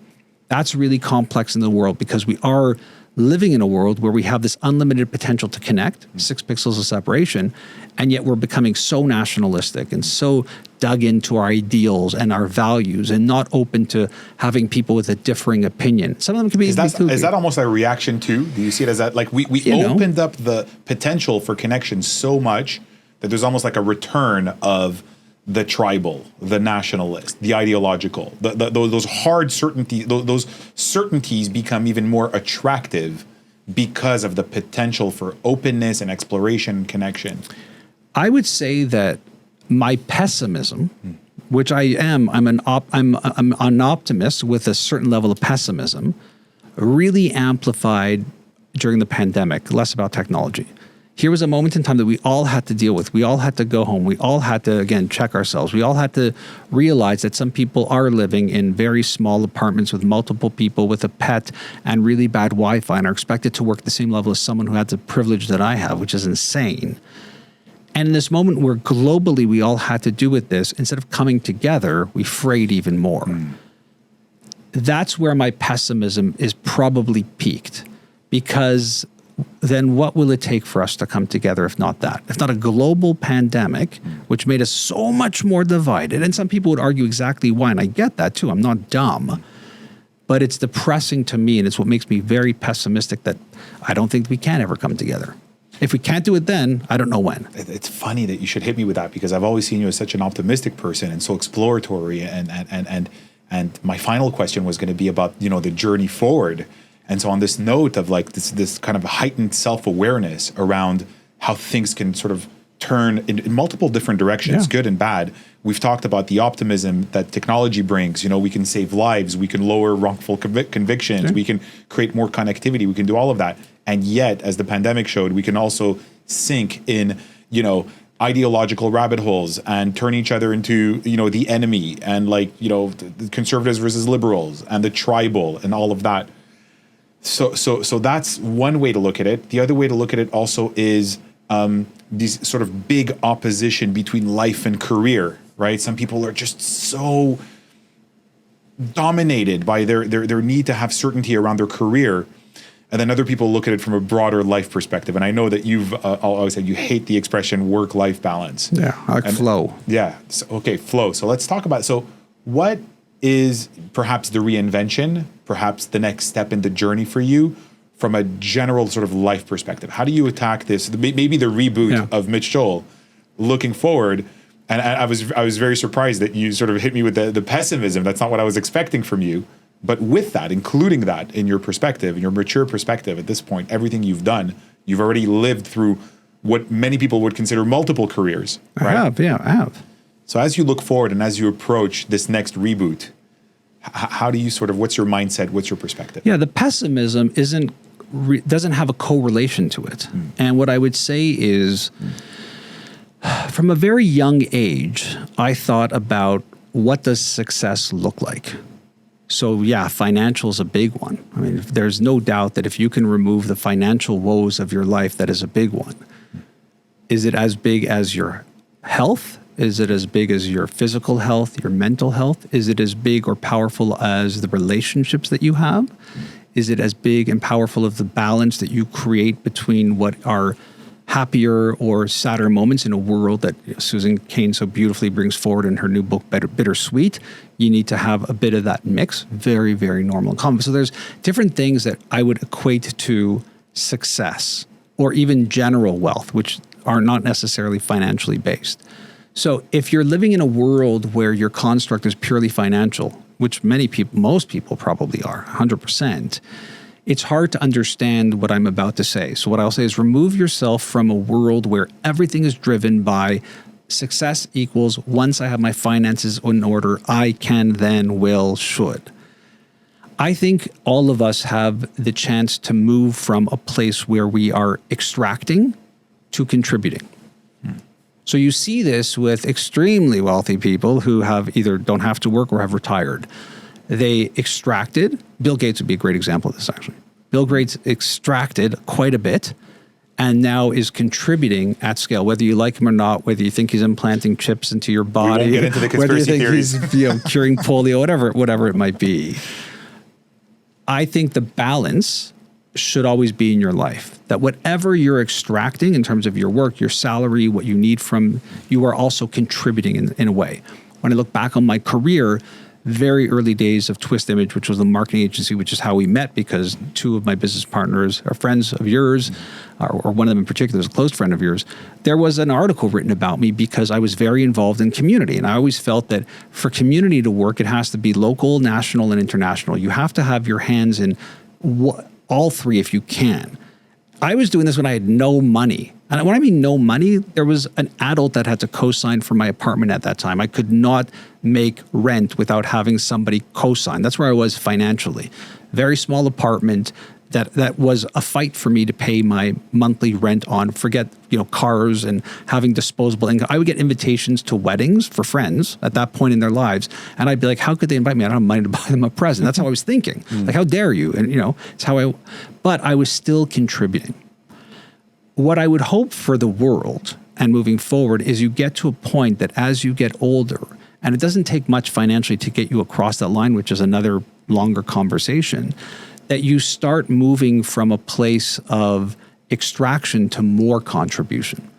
that's really complex in the world because we are living in a world where we have this unlimited potential to connect, 6 pixels of separation, and yet we're becoming so nationalistic and so dug into our ideals and our values and not open to having people with a differing opinion. Some of them can be... Is that almost a reaction too? Do you see it as that? Like we opened up the potential for connection so much that there's almost like a return of the tribal, the nationalist, the ideological, those hard certainties, those certainties become even more attractive because of the potential for openness and exploration and connection. I would say that my pessimism, which I am, I'm an optimist with a certain level of pessimism, really amplified during the pandemic, less about technology. Here was a moment in time that we all had to deal with. We all had to go home. We all had to, again, check ourselves. We all had to realize that some people are living in very small apartments with multiple people with a pet and really bad Wi-Fi and are expected to work at the same level as someone who has the privilege that I have, which is insane. And in this moment where globally we all had to do with this, instead of coming together, we frayed even more. That's where my pessimism is probably peaked, because then what will it take for us to come together if not that? If not a global pandemic, which made us so much more divided. And some people would argue exactly why, and I get that too. I'm not dumb. But it's depressing to me, and it's what makes me very pessimistic that I don't think we can ever come together. If we can't do it then, I don't know when. It's funny that you should hit me with that, because I've always seen you as such an optimistic person and so exploratory. And my final question was going to be about, the journey forward. And so on this note of like this kind of heightened self-awareness around how things can sort of turn in multiple different directions, good and bad. We've talked about the optimism that technology brings. We can save lives, we can lower wrongful convictions, we can create more connectivity, we can do all of that. And yet, as the pandemic showed, we can also sink in, ideological rabbit holes and turn each other into, the enemy, and the conservatives versus liberals and the tribal and all of that. So that's one way to look at it. The other way to look at it also is these sort of big opposition between life and career, right? Some people are just so dominated by their need to have certainty around their career. And then other people look at it from a broader life perspective. And I know that you've always said you hate the expression work-life balance. Yeah, flow. Yeah. So, okay, flow. So let's talk about, so what is perhaps the reinvention, perhaps the next step in the journey for you from a general sort of life perspective? How do you attack this? Maybe the reboot of Mitch Joel looking forward. And I was very surprised that you sort of hit me with the pessimism. That's not what I was expecting from you. But with that, including that in your perspective, in your mature perspective at this point, everything you've done, you've already lived through what many people would consider multiple careers. Right? I have. So as you look forward and as you approach this next reboot, how do you what's your mindset? What's your perspective? Yeah, the pessimism doesn't have a correlation to it. And what I would say is, from a very young age, I thought about what does success look like? So yeah, financial is a big one. I mean, there's no doubt that if you can remove the financial woes of your life, that is a big one. Is it as big as your health? Is it as big as your physical health, your mental health? Is it as big or powerful as the relationships that you have? Is it as big and powerful of the balance that you create between what are happier or sadder moments in a world that Susan Cain so beautifully brings forward in her new book, Bittersweet? You need to have a bit of that mix. Very, very normal and common. So there's different things that I would equate to success or even general wealth, which are not necessarily financially based. So if you're living in a world where your construct is purely financial, which most people probably are, 100%, it's hard to understand what I'm about to say. So what I'll say is remove yourself from a world where everything is driven by success equals once I have my finances in order, I can, then, will, should. I think all of us have the chance to move from a place where we are extracting to contributing. So you see this with extremely wealthy people who have either don't have to work or have retired. They extracted. Bill Gates would be a great example of this, actually. Bill Gates extracted quite a bit and now is contributing at scale, whether you like him or not, whether you think he's implanting chips into your body, we won't get into the conspiracy whether you think theories. He's curing polio, whatever it might be. I think the balance should always be in your life, that whatever you're extracting in terms of your work, your salary, what you need from, you are also contributing in a way. When I look back on my career, very early days of Twist Image, which was the marketing agency, which is how we met because two of my business partners are friends of yours, or one of them in particular is a close friend of yours. There was an article written about me because I was very involved in community. And I always felt that for community to work, it has to be local, national, and international. You have to have your hands in all three if you can. I was doing this when I had no money. And when I mean no money, there was an adult that had to co-sign for my apartment at that time. I could not make rent without having somebody co-sign. That's where I was financially. Very small apartment that was a fight for me to pay my monthly rent on. Forget, cars and having disposable income. I would get invitations to weddings for friends at that point in their lives. And I'd be like, how could they invite me? I don't have money to buy them a present. That's how I was thinking. Like, how dare you? And, it's but I was still contributing. What I would hope for the world, and moving forward is you get to a point that as you get older, and it doesn't take much financially to get you across that line, which is another longer conversation, that you start moving from a place of extraction to more contribution.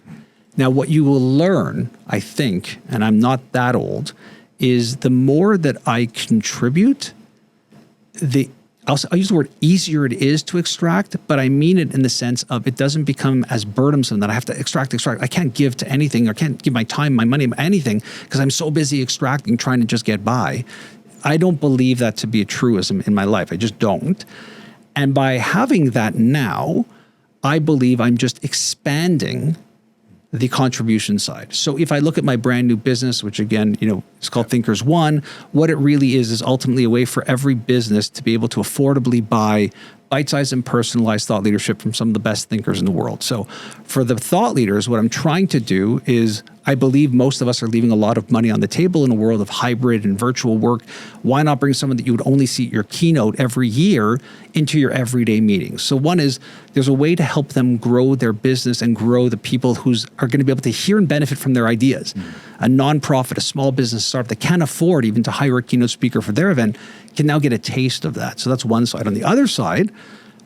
Now, what you will learn, I think, and I'm not that old, is the more that I contribute, I'll use the word easier it is to extract, but I mean it in the sense of it doesn't become as burdensome that I have to extract. I can't give to anything, or can't give my time, my money, anything, because I'm so busy extracting, trying to just get by. I don't believe that to be a truism in my life. I just don't. And by having that now, I believe I'm just expanding the contribution side. So if I look at my brand new business, which again, it's called ThinkersOne, what it really is ultimately a way for every business to be able to affordably buy bite-sized and personalized thought leadership from some of the best thinkers in the world. So for the thought leaders, what I'm trying to do is, I believe most of us are leaving a lot of money on the table in a world of hybrid and virtual work. Why not bring someone that you would only see at your keynote every year into your everyday meetings? So one is, there's a way to help them grow their business and grow the people who are going to be able to hear and benefit from their ideas. A nonprofit, a small business startup that can't afford even to hire a keynote speaker for their event can now get a taste of that. So that's one side. On the other side,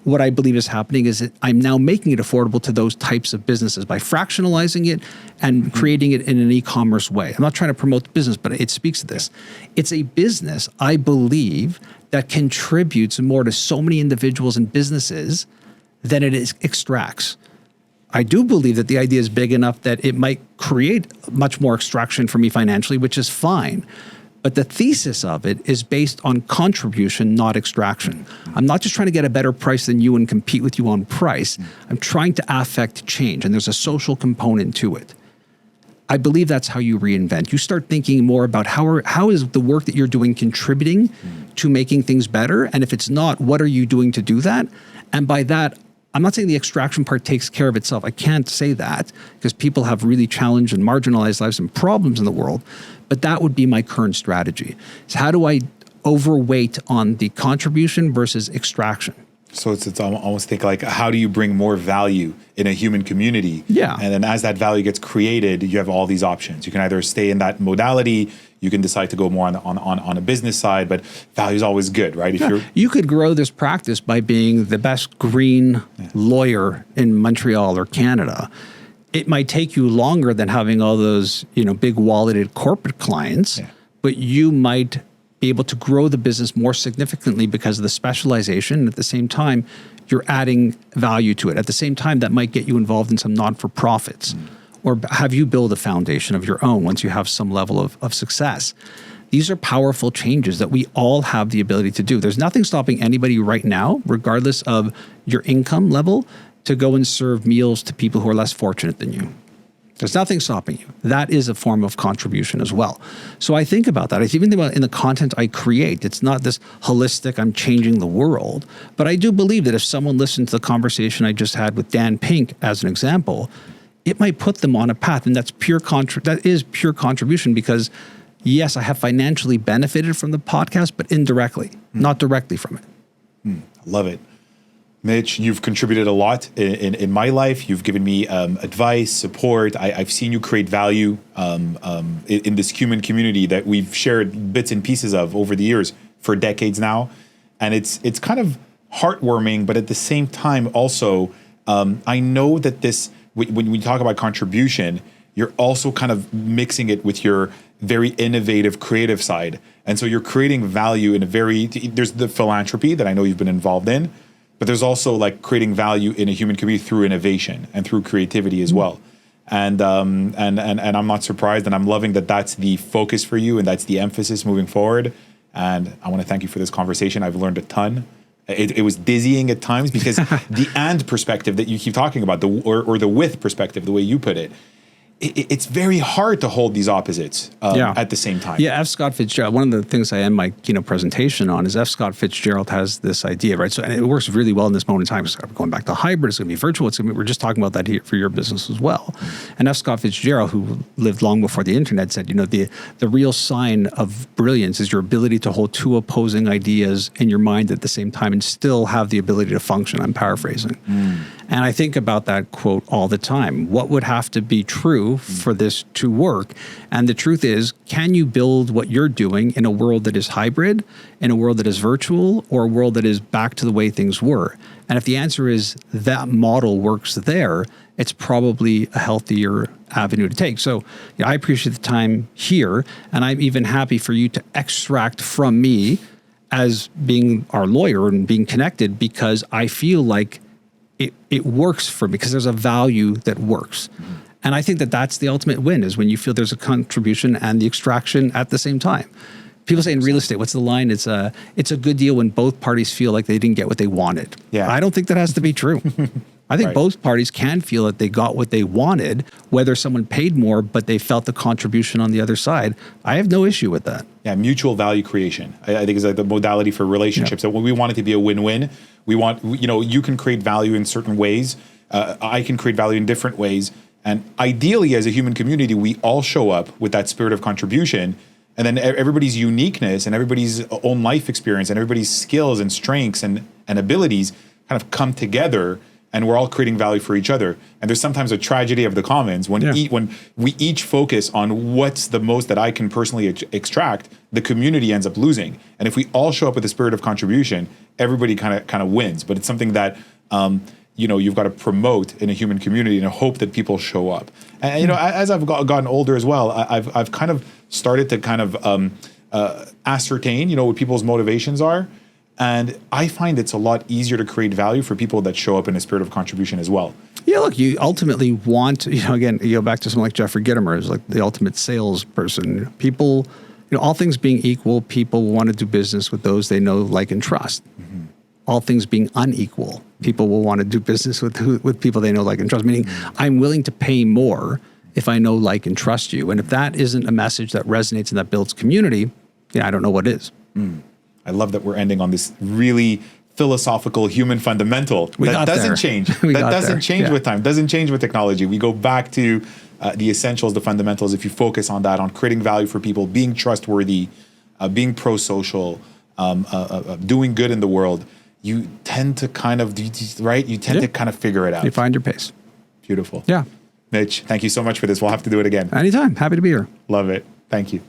what I believe is happening is that I'm now making it affordable to those types of businesses by fractionalizing it and creating it in an e-commerce way. I'm not trying to promote the business, but it speaks to this. It's a business, I believe, that contributes more to so many individuals and businesses than it extracts. I do believe that the idea is big enough that it might create much more extraction for me financially, which is fine. But the thesis of it is based on contribution, not extraction. I'm not just trying to get a better price than you and compete with you on price. I'm trying to affect change, and there's a social component to it. I believe that's how you reinvent. You start thinking more about how is the work that you're doing contributing to making things better? And if it's not, what are you doing to do that? And by that, I'm not saying the extraction part takes care of itself. I can't say that because people have really challenged and marginalized lives and problems in the world. But that would be my current strategy. Is how do I overweight on the contribution versus extraction? So it's almost think like, how do you bring more value in a human community? Yeah. And then as that value gets created, you have all these options. You can either stay in that modality, you can decide to go more on a business side, but value is always good, right? You could grow this practice by being the best green lawyer in Montreal or Canada. It might take you longer than having all those, big walleted corporate clients, but you might be able to grow the business more significantly because of the specialization. And at the same time, you're adding value to it. At the same time, that might get you involved in some non-for-profits or have you build a foundation of your own once you have some level of success. These are powerful changes that we all have the ability to do. There's nothing stopping anybody right now, regardless of your income level, to go and serve meals to people who are less fortunate than you. There's nothing stopping you. That is a form of contribution as well. So I think about that. I even think about in the content I create. It's not this holistic, I'm changing the world. But I do believe that if someone listened to the conversation I just had with Dan Pink as an example, it might put them on a path. And that's that is pure contribution because, yes, I have financially benefited from the podcast, but indirectly, not directly from it. I love it. Mitch, you've contributed a lot in my life. You've given me advice, support. I've seen you create value in this human community that we've shared bits and pieces of over the years for decades now. And it's kind of heartwarming, but at the same time also, I know that when we talk about contribution, you're also kind of mixing it with your very innovative, creative side. And so you're creating value in there's the philanthropy that I know you've been involved in, but there's also like creating value in a human community through innovation and through creativity as well. And I'm not surprised, and I'm loving that that's the focus for you and that's the emphasis moving forward. And I want to thank you for this conversation. I've learned a ton. It was dizzying at times because the and perspective that you keep talking about, or the with perspective, the way you put it, it's very hard to hold these opposites at the same time. Yeah, F. Scott Fitzgerald, one of the things I end my keynote presentation on is F. Scott Fitzgerald has this idea, right? So and it works really well in this moment in time. It's going back to hybrid, it's going to be virtual. We're just talking about that here for your business as well. And F. Scott Fitzgerald, who lived long before the internet, said, the real sign of brilliance is your ability to hold two opposing ideas in your mind at the same time and still have the ability to function. I'm paraphrasing. And I think about that quote all the time. What would have to be true for this to work? And the truth is, can you build what you're doing in a world that is hybrid, in a world that is virtual, or a world that is back to the way things were? And if the answer is that model works there, it's probably a healthier avenue to take. So I appreciate the time here, and I'm even happy for you to extract from me as being our lawyer and being connected, because I feel like it works for me, because there's a value that works. Mm-hmm. And I think that that's the ultimate win, is when you feel there's a contribution and the extraction at the same time. People say in real estate, what's the line? It's a good deal when both parties feel like they didn't get what they wanted. Yeah. I don't think that has to be true. I think both parties can feel that they got what they wanted, whether someone paid more, but they felt the contribution on the other side. I have no issue with that. Yeah, mutual value creation, I think, is like the modality for relationships. So when we want it to be a win-win, we want, you can create value in certain ways. I can create value in different ways. And ideally, as a human community, we all show up with that spirit of contribution. And then everybody's uniqueness and everybody's own life experience and everybody's skills and strengths and abilities kind of come together, and we're all creating value for each other. And there's sometimes a tragedy of the commons when when we each focus on what's the most that I can personally extract, the community ends up losing. And if we all show up with a spirit of contribution, everybody kind of wins. But it's something that you've got to promote in a human community and hope that people show up. And as I've gotten older as well, I've kind of started to kind of ascertain what people's motivations are. And I find it's a lot easier to create value for people that show up in a spirit of contribution as well. Yeah, look, you ultimately want, again, you go back to someone like Jeffrey Gitomer, who's like the ultimate salesperson. People, all things being equal, people want to do business with those they know, like, and trust. Mm-hmm. All things being unequal, people will want to do business with people they know, like, and trust. Meaning, I'm willing to pay more if I know, like, and trust you. And if that isn't a message that resonates and that builds community, I don't know what is. I love that we're ending on this really philosophical human fundamental that doesn't change. That doesn't change with time, doesn't change with technology. We go back to the essentials, the fundamentals. If you focus on that, on creating value for people, being trustworthy, being pro-social, doing good in the world, you tend to kind of, You tend to kind of figure it out. You find your pace. Beautiful. Yeah. Mitch, thank you so much for this. We'll have to do it again. Anytime. Happy to be here. Love it. Thank you.